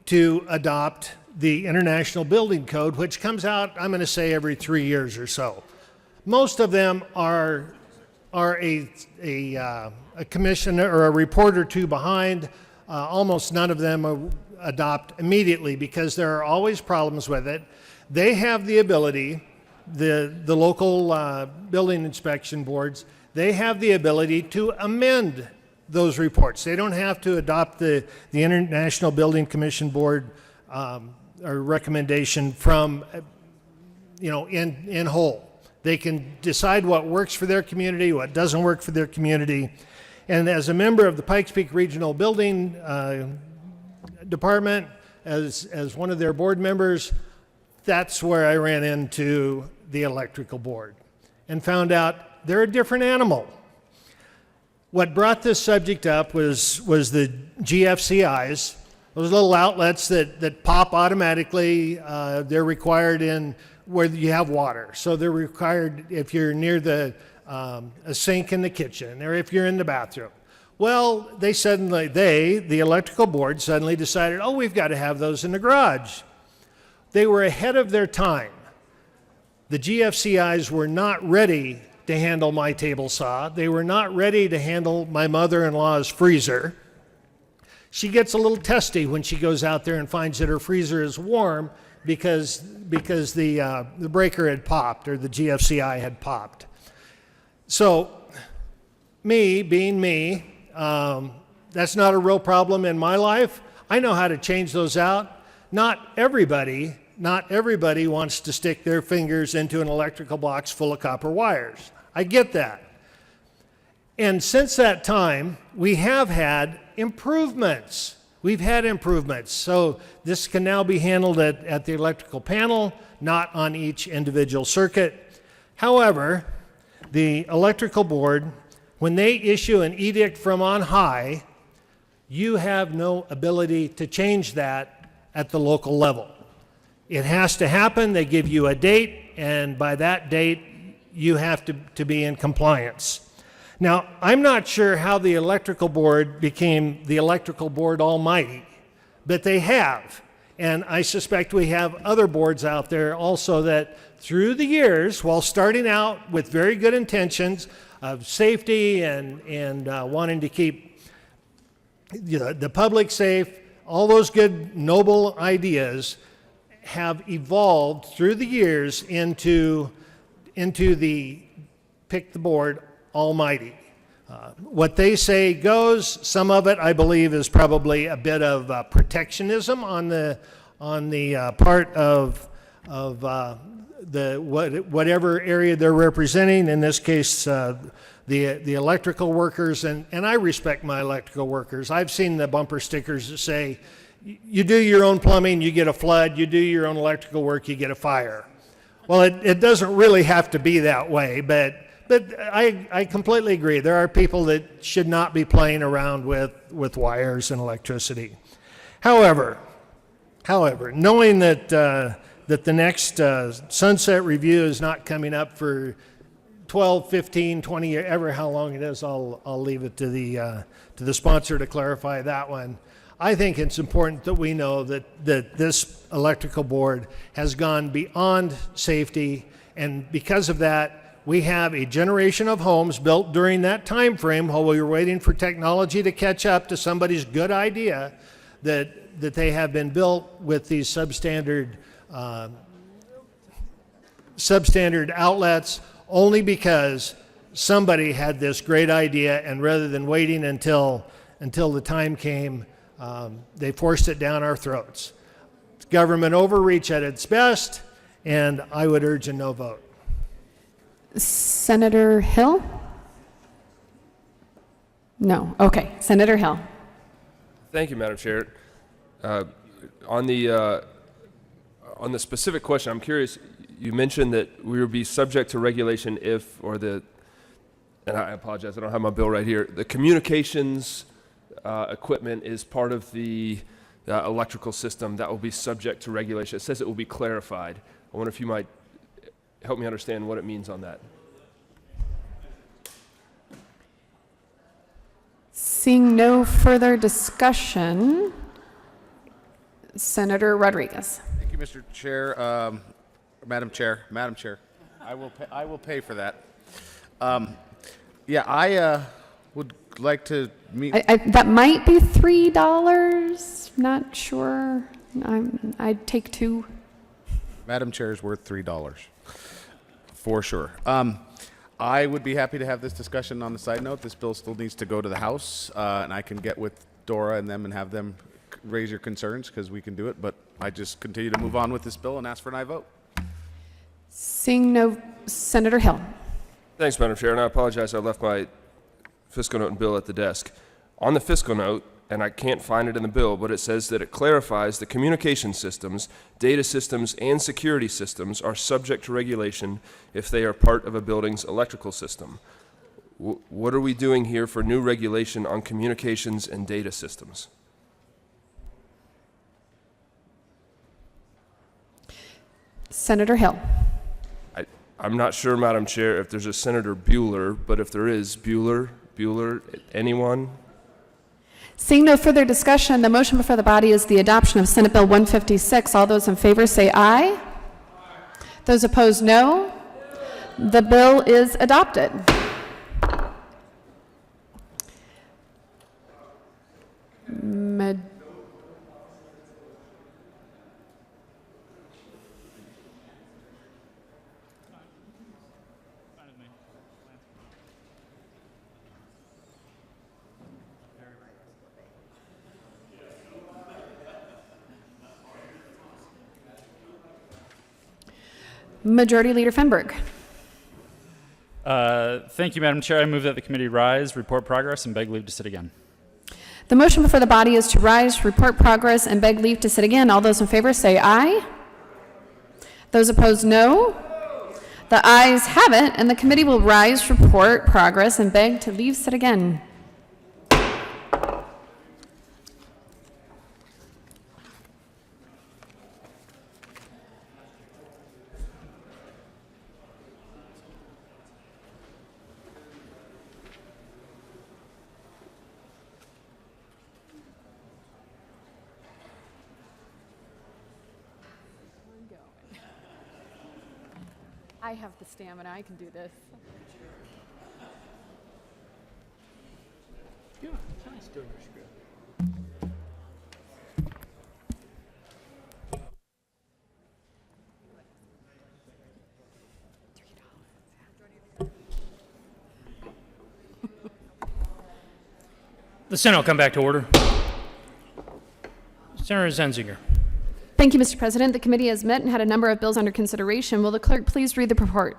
to adopt the International Building Code, which comes out, I'm going to say, every 3 years or so. Most of them are a commissioner or a report or two behind. Almost none of them adopt immediately because there are always problems with it. They have the ability, the local building inspection boards, they have the ability to amend those reports. They don't have to adopt the International Building Commission Board or recommendation from, in whole. They can decide what works for their community, what doesn't work for their community. And as a member of the Pikes Peak Regional Building Department, as one of their board members, that's where I ran into the electrical board and found out they're a different animal. What brought this subject up was the GFCIs, those little outlets that pop automatically. They're required in where you have water. So they're required if you're near a sink in the kitchen or if you're in the bathroom. Well, the electrical board suddenly decided, oh, we've got to have those in the garage. They were ahead of their time. The GFCIs were not ready to handle my table saw. They were not ready to handle my mother-in-law's freezer. She gets a little testy when she goes out there and finds that her freezer is warm because the breaker had popped, or the GFCI had popped. So, me being me, that's not a real problem in my life. I know how to change those out. Not everybody wants to stick their fingers into an electrical box full of copper wires. I get that. And since that time, we have had improvements. We've had improvements. So this can now be handled at the electrical panel, not on each individual circuit. However, the electrical board, when they issue an edict from on high, you have no ability to change that at the local level. It has to happen. They give you a date, and by that date, you have to be in compliance. Now, I'm not sure how the electrical board became the electrical board almighty, but they have. And I suspect we have other boards out there also that through the years, while starting out with very good intentions of safety and wanting to keep the public safe, all those good, noble ideas have evolved through the years into the pick the board almighty. What they say goes. Some of it, I believe, is probably a bit of protectionism on the part of whatever area they're representing. In this case, the electrical workers, and I respect my electrical workers. I've seen the bumper stickers that say, you do your own plumbing, you get a flood. You do your own electrical work, you get a fire. Well, it doesn't really have to be that way, but I completely agree. There are people that should not be playing around with wires and electricity. However, knowing that the next sunset review is not coming up for 12, 15, 20 years, ever how long it is, I'll leave it to the sponsor to clarify that one. I think it's important that we know that this electrical board has gone beyond safety, and because of that, we have a generation of homes built during that time frame while we were waiting for technology to catch up to somebody's good idea that they have been built with these substandard outlets only because somebody had this great idea, and rather than waiting until the time came, they forced it down our throats. It's government overreach at its best, and I would urge a no vote. Senator Hill? No. Okay. Senator Hill. Thank you, Madam Chair. On the specific question, I'm curious. You mentioned that we would be subject to regulation if, and I apologize, I don't have my bill right here. The communications equipment is part of the electrical system that will be subject to regulation. It says it will be clarified. I wonder if you might help me understand what it means on that. Seeing no further discussion, Senator Rodriguez. Thank you, Mr. Chair. Madam Chair. I will pay for that. I would like to meet. That might be $3. Not sure. I'd take $2. Madam Chair is worth $3, for sure. I would be happy to have this discussion on the side note. This bill still needs to go to the House, and I can get with Dora and them and have them raise your concerns, because we can do it. But I just continue to move on with this bill and ask for an aye vote. Seeing no, Senator Hill. Thanks, Madam Chair, and I apologize. I left my fiscal note and bill at the desk. On the fiscal note, and I can't find it in the bill, but it says that it clarifies the communication systems, data systems, and security systems are subject to regulation if they are part of a building's electrical system. What are we doing here for new regulation on communications and data systems? Senator Hill. I'm not sure, Madam Chair, if there's a Senator Bueller, but if there is, Bueller, anyone? Seeing no further discussion, the motion before the body is the adoption of Senate Bill 156. All those in favor say aye. Those opposed, no. The bill is adopted. Majority Leader Fenberg. Thank you, Madam Chair. I move that the committee rise, report progress, and beg leave to sit again. The motion before the body is to rise, report progress, and beg leave to sit again. All those in favor say aye. Those opposed, no. The ayes have it, and the committee will rise, report progress, and beg to leave sit again. I have the stamina. I can do this. Yeah, it's nice doing your script. The Senate will come back to order. Senator Zenzinger. Thank you, Mr. President. The committee has met and had a number of bills under consideration. Will the clerk please read the report?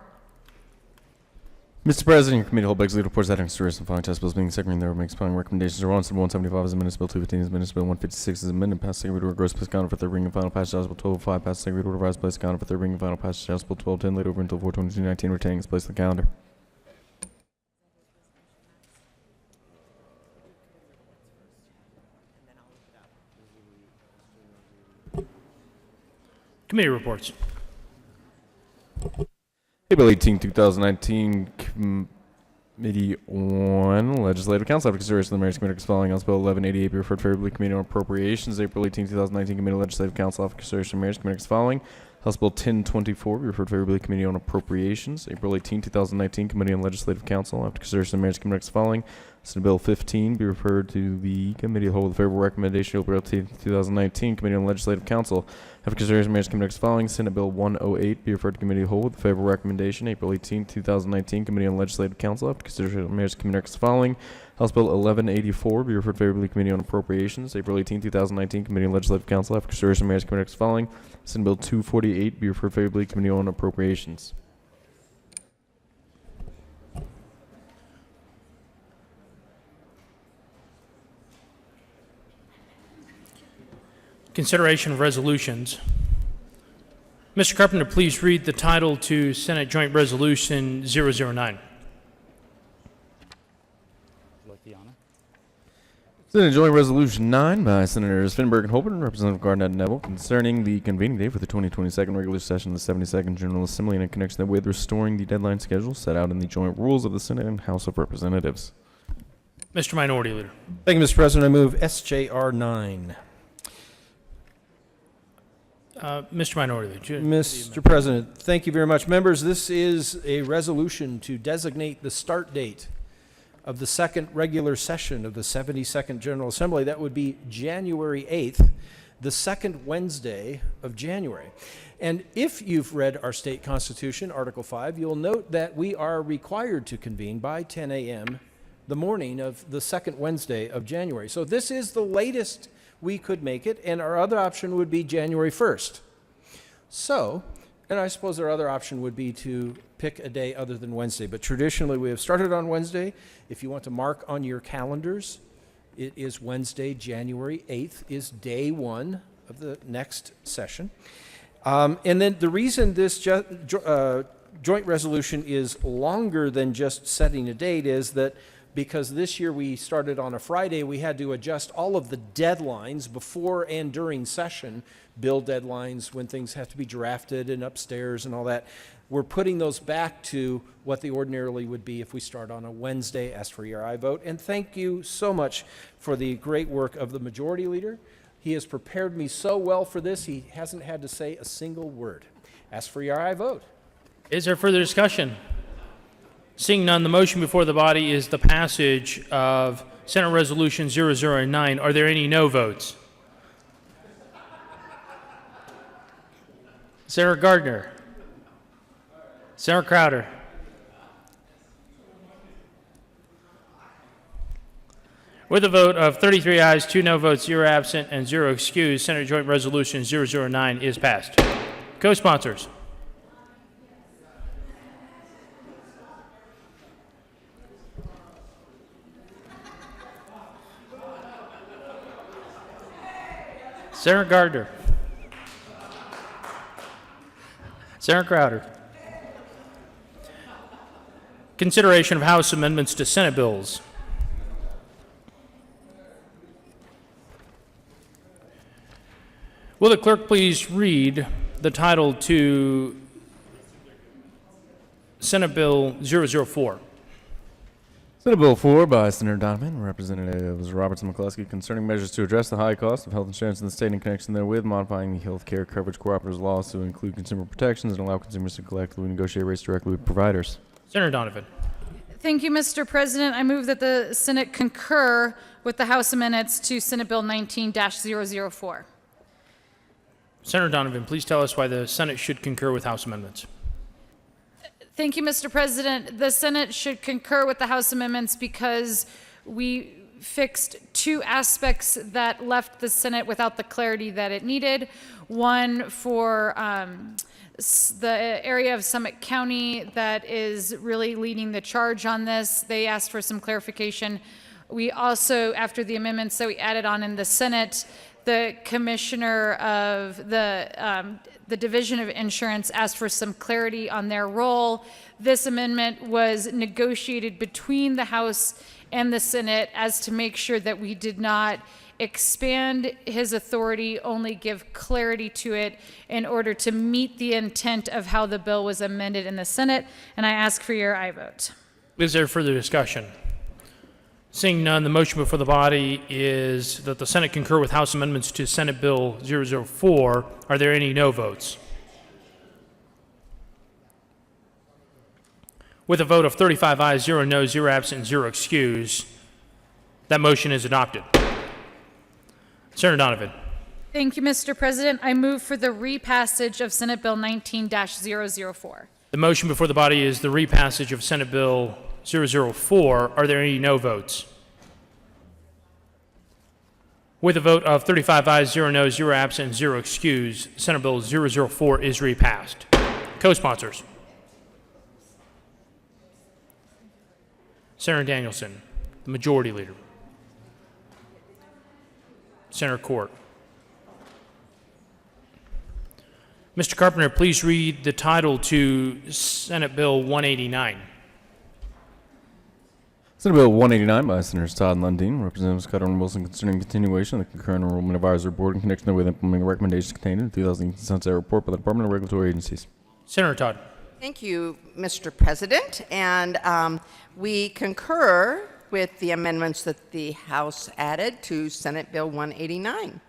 Mr. President, your committee hold begs lead reports that in consideration of following test bills being second reading, there makes following recommendations are 175 as amended, Bill 215 as amended, Bill 156 as amended, passed second reading, gross place counter for third reading and final passage, House Bill 1205, passed second reading, revised place counter for third reading and final passage, House Bill 1210, laid over until 4/22/19, retaining its place on the calendar. Committee reports. Bill 18, 2019, Committee on Legislative Council. After consideration of the Mayor's Committee following House Bill 1188 be referred favorably to Committee on Appropriations. April 18, 2019, Committee on Legislative Council. After consideration of the Mayor's Committee following House Bill 1024 be referred favorably to Committee on Appropriations. April 18, 2019, Committee on Legislative Council. After consideration of the Mayor's Committee following Senate Bill 15 be referred to the Committee of the Whole with a favorable recommendation. April 18, 2019, Committee on Legislative Council. After consideration of the Mayor's Committee following Senate Bill 108 be referred to Committee of the Whole with a favorable recommendation. April 18, 2019, Committee on Legislative Council. After consideration of the Mayor's Committee following House Bill 1184 be referred favorably to Committee on Appropriations. April 18, 2019, Committee on Legislative Council. After consideration of the Mayor's Committee following Senate Bill 248 be referred favorably to Committee on Appropriations. Consideration of resolutions. Mr. Carpenter, please read the title to Senate Joint Resolution 009. Senate Joint Resolution 9 by Senators Finberg and Holbert and Representative Garnett and Neville concerning the convening date for the 2022 regular session of the 72nd General Assembly and in connection with restoring the deadline schedule set out in the joint rules of the Senate and House of Representatives. Mr. Minority Leader. Thank you, Mr. President. I move SJR 9. Mr. Minority Leader. Mr. President, thank you very much. Members, this is a resolution to designate the start date of the second regular session of the 72nd General Assembly. That would be January 8th, the second Wednesday of January. And if you've read our state constitution, Article 5, you'll note that we are required to convene by 10 a.m. the morning of the second Wednesday of January. So this is the latest we could make it, and our other option would be January 1st. So, and I suppose our other option would be to pick a day other than Wednesday, but traditionally we have started on Wednesday. If you want to mark on your calendars, it is Wednesday, January 8th is day one of the next session. And then the reason this joint resolution is longer than just setting a date is that because this year we started on a Friday. We had to adjust all of the deadlines before and during session, bill deadlines when things have to be drafted and upstairs and all that. We're putting those back to what they ordinarily would be if we start on a Wednesday. Ask for your aye vote. And thank you so much for the great work of the majority leader. He has prepared me so well for this, he hasn't had to say a single word. Ask for your aye vote. Is there further discussion? Seeing none, the motion before the body is the passage of Senate Resolution 009. Are there any no votes? Sarah Gardner. Sarah Crowder. With a vote of 33 ayes, 2 no votes, 0 absent, and 0 excused, Senate Joint Resolution 009 is passed. Co-sponsors. Sarah Gardner. Sarah Crowder. Consideration of House amendments to Senate bills. Will the clerk please read the title to Senate Bill 004? Senate Bill 4 by Senator Donovan, Representatives Robertson and McCluskey, concerning measures to address the high cost of health insurance in the state in connection therewith, modifying the health care coverage cooperatives laws to include consumer protections and allow consumers to collectively negotiate rates directly with providers. Senator Donovan. Thank you, Mr. President. I move that the Senate concur with the House amendments to Senate Bill 19-004. Senator Donovan, please tell us why the Senate should concur with House amendments. Thank you, Mr. President. The Senate should concur with the House amendments because we fixed 2 aspects that left the Senate without the clarity that it needed. One for the area of Summit County that is really leading the charge on this. They asked for some clarification. We also, after the amendments that we added on in the Senate, the commissioner of the Division of Insurance asked for some clarity on their role. This amendment was negotiated between the House and the Senate as to make sure that we did not expand his authority, only give clarity to it in order to meet the intent of how the bill was amended in the Senate. And I ask for your aye vote. Is there further discussion? Seeing none, the motion before the body is that the Senate concur with House amendments to Senate Bill 004. Are there any no votes? With a vote of 35 ayes, 0 noes, 0 absent, 0 excused, that motion is adopted. Senator Donovan. Thank you, Mr. President. I move for the repassage of Senate Bill 19-004. The motion before the body is the repassage of Senate Bill 004. Are there any no votes? With a vote of 35 ayes, 0 noes, 0 absent, 0 excused, Senate Bill 004 is repassed. Co-sponsors. Senator Danielson, the Majority Leader. Senator Court. Mr. Carpenter, please read the title to Senate Bill 189. Senate Bill 189 by Senators Todd and Lundeen, Representatives Cutter and Wilson, concerning continuation of the concurrent enrollment advisory board in connection with implementing recommendations contained in the 2018 Sunset Report by the Department of Regulatory Agencies. Senator Todd. Thank you, Mr. President. And we concur with the amendments that the House added to Senate Bill 189.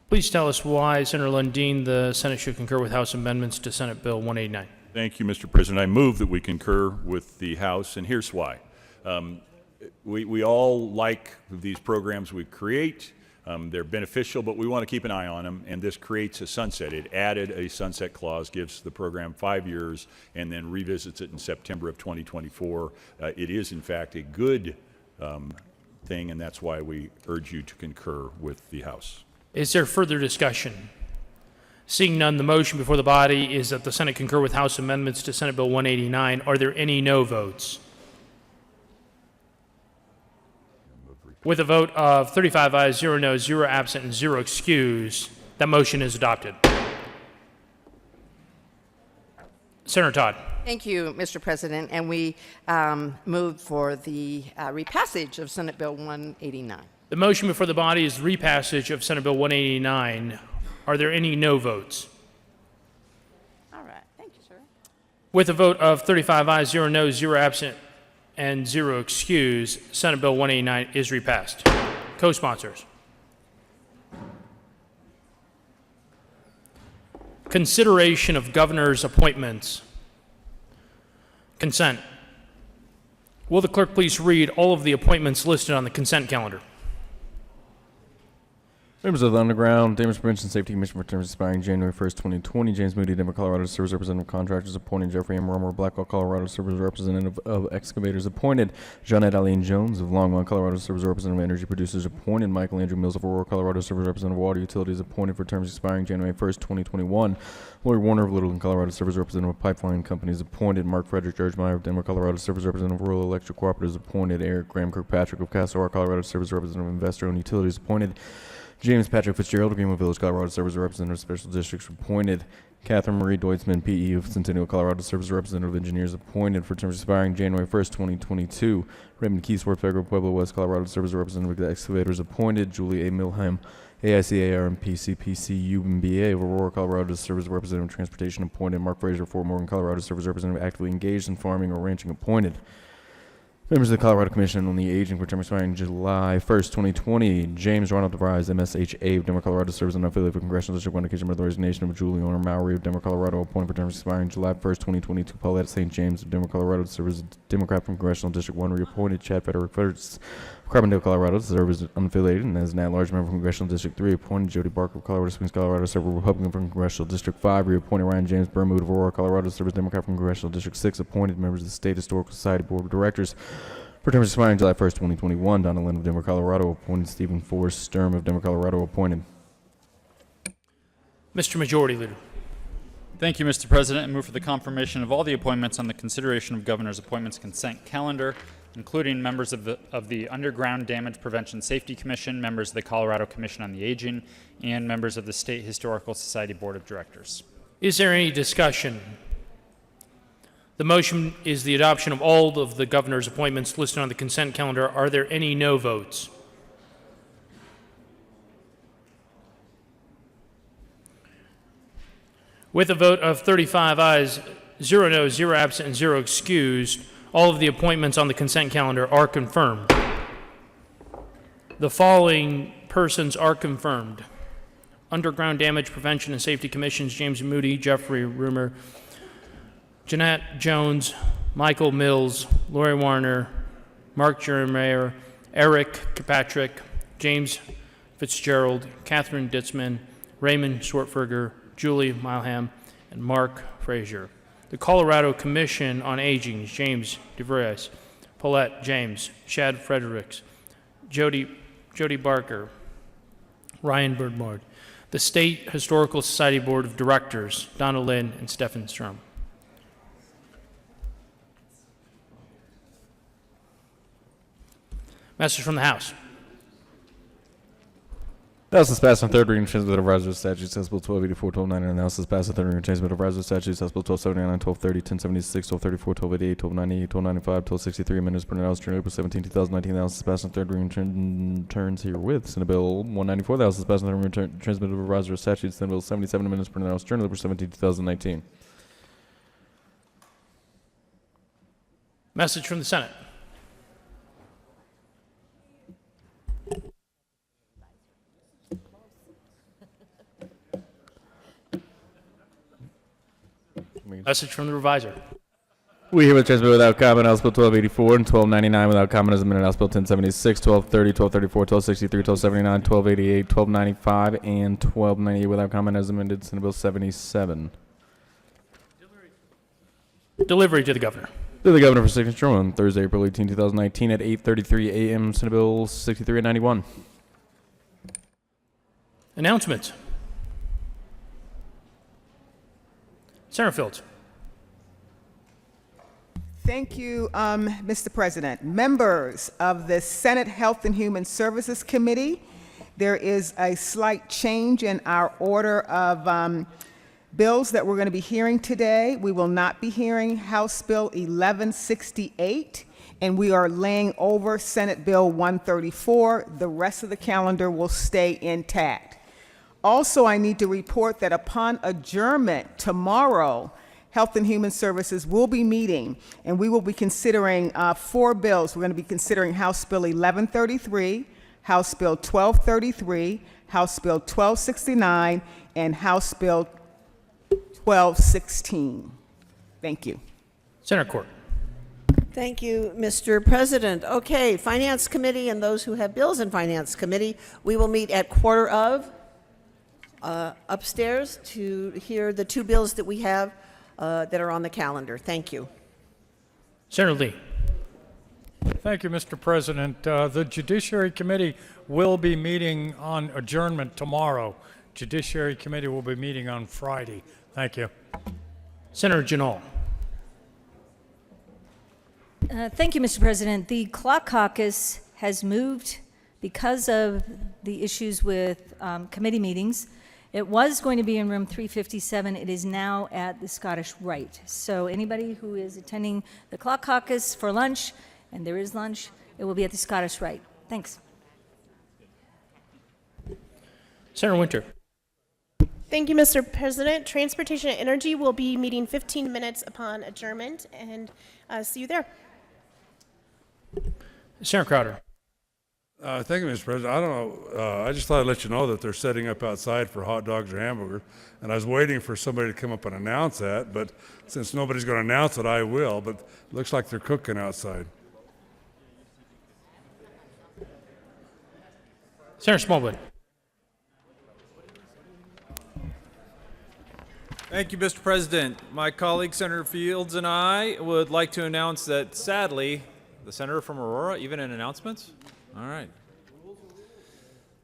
Please tell us why, Senator Lundeen, the Senate should concur with House amendments to Senate Bill 189. Thank you, Mr. President. I move that we concur with the House, and here's why. We all like these programs we create. They're beneficial, but we want to keep an eye on them, and this creates a sunset. It added a sunset clause, gives the program 5 years, and then revisits it in September of 2024. It is, in fact, a good thing, and that's why we urge you to concur with the House. Is there further discussion? Seeing none, the motion before the body is that the Senate concur with House amendments to Senate Bill 189. Are there any no votes? With a vote of 35 ayes, 0 noes, 0 absent, and 0 excused, that motion is adopted. Senator Todd. Thank you, Mr. President. And we move for the repassage of Senate Bill 189. The motion before the body is repassage of Senate Bill 189. Are there any no votes? All right. Thank you, sir. With a vote of 35 ayes, 0 noes, 0 absent, and 0 excused, Senate Bill 189 is repassed. Co-sponsors. Consideration of governor's appointments. Consent. Will the clerk please read all of the appointments listed on the consent calendar? Members of the Underground Damage Prevention Safety Commission for terms expiring January 1st, 2020. James Moody, Denver, Colorado. Service Representative Contractors appointed. Jeffrey M. Romer, Blackwell, Colorado. Service Representative of Excavators appointed. Jeanette Eileen Jones of Longmont, Colorado. Service Representative of Energy Producers appointed. Michael Andrew Mills of Aurora, Colorado. Service Representative of Water Utilities appointed for terms expiring January 1st, 2021. Lori Warner of Littleton, Colorado. Service Representative of Pipeline Companies appointed. Mark Frederick Georgemeyer of Denver, Colorado. Service Representative of Rural Electric Cooperatives appointed. Eric Graham Kirkpatrick of Castlegar, Colorado. Service Representative of Investor-Owned Utilities appointed. James Patrick Fitzgerald of Greenwood Village, Colorado. Service Representative of Special Districts appointed. Catherine Marie Deutzman, PE of Centennial, Colorado. Service Representative of Engineers appointed for terms expiring January 1st, 2022. Raymond Keysworth, Federal Pueblo West, Colorado. Service Representative of Excavators appointed. Julie A. Milham, AICARMP, CPC, UMBA of Aurora, Colorado. Service Representative of Transportation appointed. Mark Fraser, Fort Morgan, Colorado. Service Representative actively engaged in farming or ranching appointed. Members of the Colorado Commission on the Aging for term expiring July 1st, 2020. James Ronald DeVries, MSHA of Denver, Colorado. Serves on affiliate for Congressional District 1 occasion by the resignation of Julie Honor Mowry of Denver, Colorado. Appointed for term expiring July 1st, 2022. Paulette St. James of Denver, Colorado. Serves as Democrat from Congressional District 1. Reappointed. Chad Frederick Fredericks of Carbondale, Colorado. Serves as unaffiliated and as an at-large member from Congressional District 3. Appointed. Jody Barker of Colorado Springs, Colorado. Serves Republican from Congressional District 5. Reappointed. Ryan James Bermude of Aurora, Colorado. Serves as Democrat from Congressional District 6. Appointed. Members of the State Historical Society Board of Directors for terms expiring July 1st, 2021, Donna Lynn of Denver, Colorado. Appointed. Stephen Forrest Sturm of Denver, Colorado. Appointed. Mr. Majority Leader. Thank you, Mr. President. I move for the confirmation of all the appointments on the consideration of governor's appointments consent calendar, including members of the Underground Damage Prevention Safety Commission, members of the Colorado Commission on the Aging, and members of the State Historical Society Board of Directors. Is there any discussion? The motion is the adoption of all of the governor's appointments listed on the consent calendar. Are there any no votes? With a vote of 35 ayes, 0 noes, 0 absent, and 0 excused, all of the appointments on the consent calendar are confirmed. The following persons are confirmed. Underground Damage Prevention and Safety Commissions, James Moody, Jeffrey Rumer, Jeanette Jones, Michael Mills, Lori Warner, Mark Jeremiah, Eric Kirkpatrick, James Fitzgerald, Catherine Ditzman, Raymond Swartberger, Julie Milham, and Mark Frazier. The Colorado Commission on Aging, James DeVries, Paulette James, Chad Fredericks, Jody Barker, Ryan Birdmore. The State Historical Society Board of Directors, Donna Lynn and Stephen Strom. Message from the House. The House has passed on third reading transmitted of Rise of Statutes, House Bill 1284, 1299. The House has passed on third reading transmitted of Rise of Statutes, House Bill 1279, 1230, 1076, 1234, 1288, 1298, 1295, 1263, amendments printed out April 17, 2019. The House has passed on third reading turns herewith. Senate Bill 194. The House has passed on third reading transmitted of Rise of Statutes, Senate Bill 77, amendments printed out April 17, 2019. Message from the Senate. Message from the reviser. We herewith transmit without comment House Bill 1284 and 1299 without comment as amended House Bill 1076, 1230, 1234, 1263, 1279, 1288, 1295, and 1298 without comment as amended Senate Bill 77. Delivery to the Governor. To the Governor for signature on Thursday, April 18, 2019 at 8:33 a.m. Senate Bill 63 and 91. Announcements. Senator Fields. Thank you, Mr. President. Members of the Senate Health and Human Services Committee, there is a slight change in our order of Bills that we're going to be hearing today, we will not be hearing House Bill 1168, and we are laying over Senate Bill 134. The rest of the calendar will stay intact. Also, I need to report that upon adjournment tomorrow, Health and Human Services will be meeting, and we will be considering 4 bills. We're going to be considering House Bill 1133, House Bill 1233, House Bill 1269, and House Bill 1216. Thank you. Senator Court. Thank you, Mr. President. Okay, Finance Committee and those who have bills in Finance Committee, we will meet at 1:15 upstairs to hear the 2 bills that we have that are on the calendar. Thank you. Senator Lee. Thank you, Mr. President. The Judiciary Committee will be meeting on adjournment tomorrow. Judiciary Committee will be meeting on Friday. Thank you. Senator Janal. Thank you, Mr. President. The Clock Caucus has moved because of the issues with committee meetings. It was going to be in room 357. It is now at the Scottish Rite. So anybody who is attending the Clock Caucus for lunch, and there is lunch, it will be at the Scottish Rite. Thanks. Senator Winter. Thank you, Mr. President. Transportation and Energy will be meeting 15 minutes upon adjournment, and see you there. Senator Crowder. Thank you, Mr. President. I don't know. I just thought I'd let you know that they're setting up outside for hot dogs or hamburger, and I was waiting for somebody to come up and announce that, but since nobody's going to announce it, I will, but it looks like they're cooking outside. Senator Smallwood. Thank you, Mr. President. My colleague, Senator Fields, and I would like to announce that, sadly, the senator from Aurora, even in announcements? All right.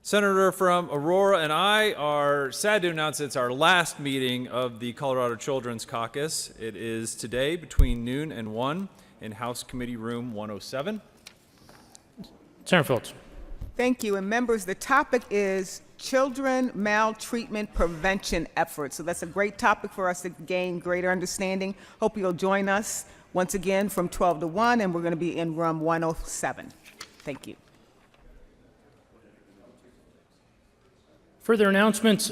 Senator from Aurora and I are sad to announce it's our last meeting of the Colorado Children's Caucus. It is today between noon and 1 in House Committee Room 107. Senator Fields. Thank you. And members, the topic is children maltreatment prevention efforts. So that's a great topic for us to gain greater understanding. Hope you'll join us once again from 12 to 1, and we're going to be in room 107. Thank you. Further announcements?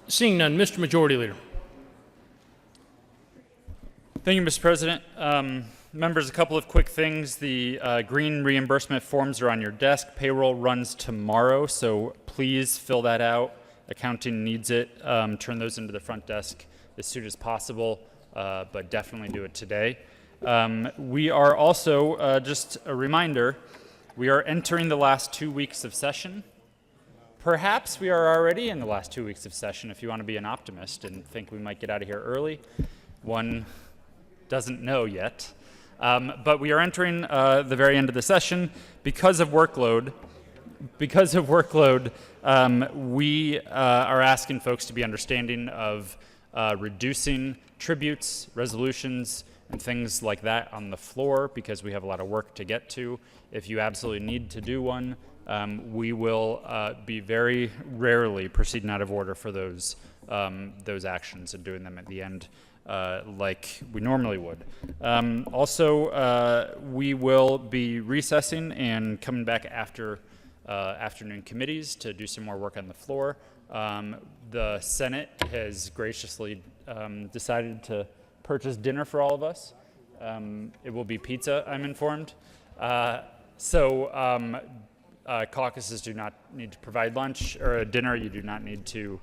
Seeing none, Mr. Majority Leader. Thank you, Mr. President. Members, a couple of quick things. The green reimbursement forms are on your desk. Payroll runs tomorrow, so please fill that out. Accounting needs it. Turn those into the front desk as soon as possible, but definitely do it today. We are also, just a reminder, we are entering the last 2 weeks of session. Perhaps we are already in the last 2 weeks of session if you want to be an optimist and think we might get out of here early. One doesn't know yet. But we are entering the very end of the session. Because of workload, we are asking folks to be understanding of reducing tributes, resolutions, and things like that on the floor because we have a lot of work to get to. If you absolutely need to do one, we will be very rarely proceeding out of order for those actions and doing them at the end like we normally would. Also, we will be recessing and coming back after afternoon committees to do some more work on the floor. The Senate has graciously decided to purchase dinner for all of us. It will be pizza, I'm informed. Caucuses do not need to provide lunch or dinner. You do not need to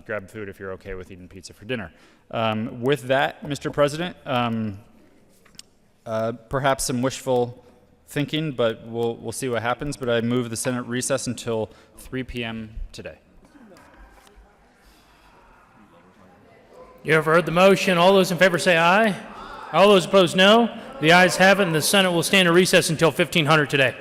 grab food if you're okay with eating pizza for dinner. With that, Mr. President, perhaps some wishful thinking, but we'll see what happens. But I move the Senate recess until 3 p.m. today. You have heard the motion. All those in favor say aye. All those opposed, no. The ayes have it, and the Senate will stand in recess until 1500 today.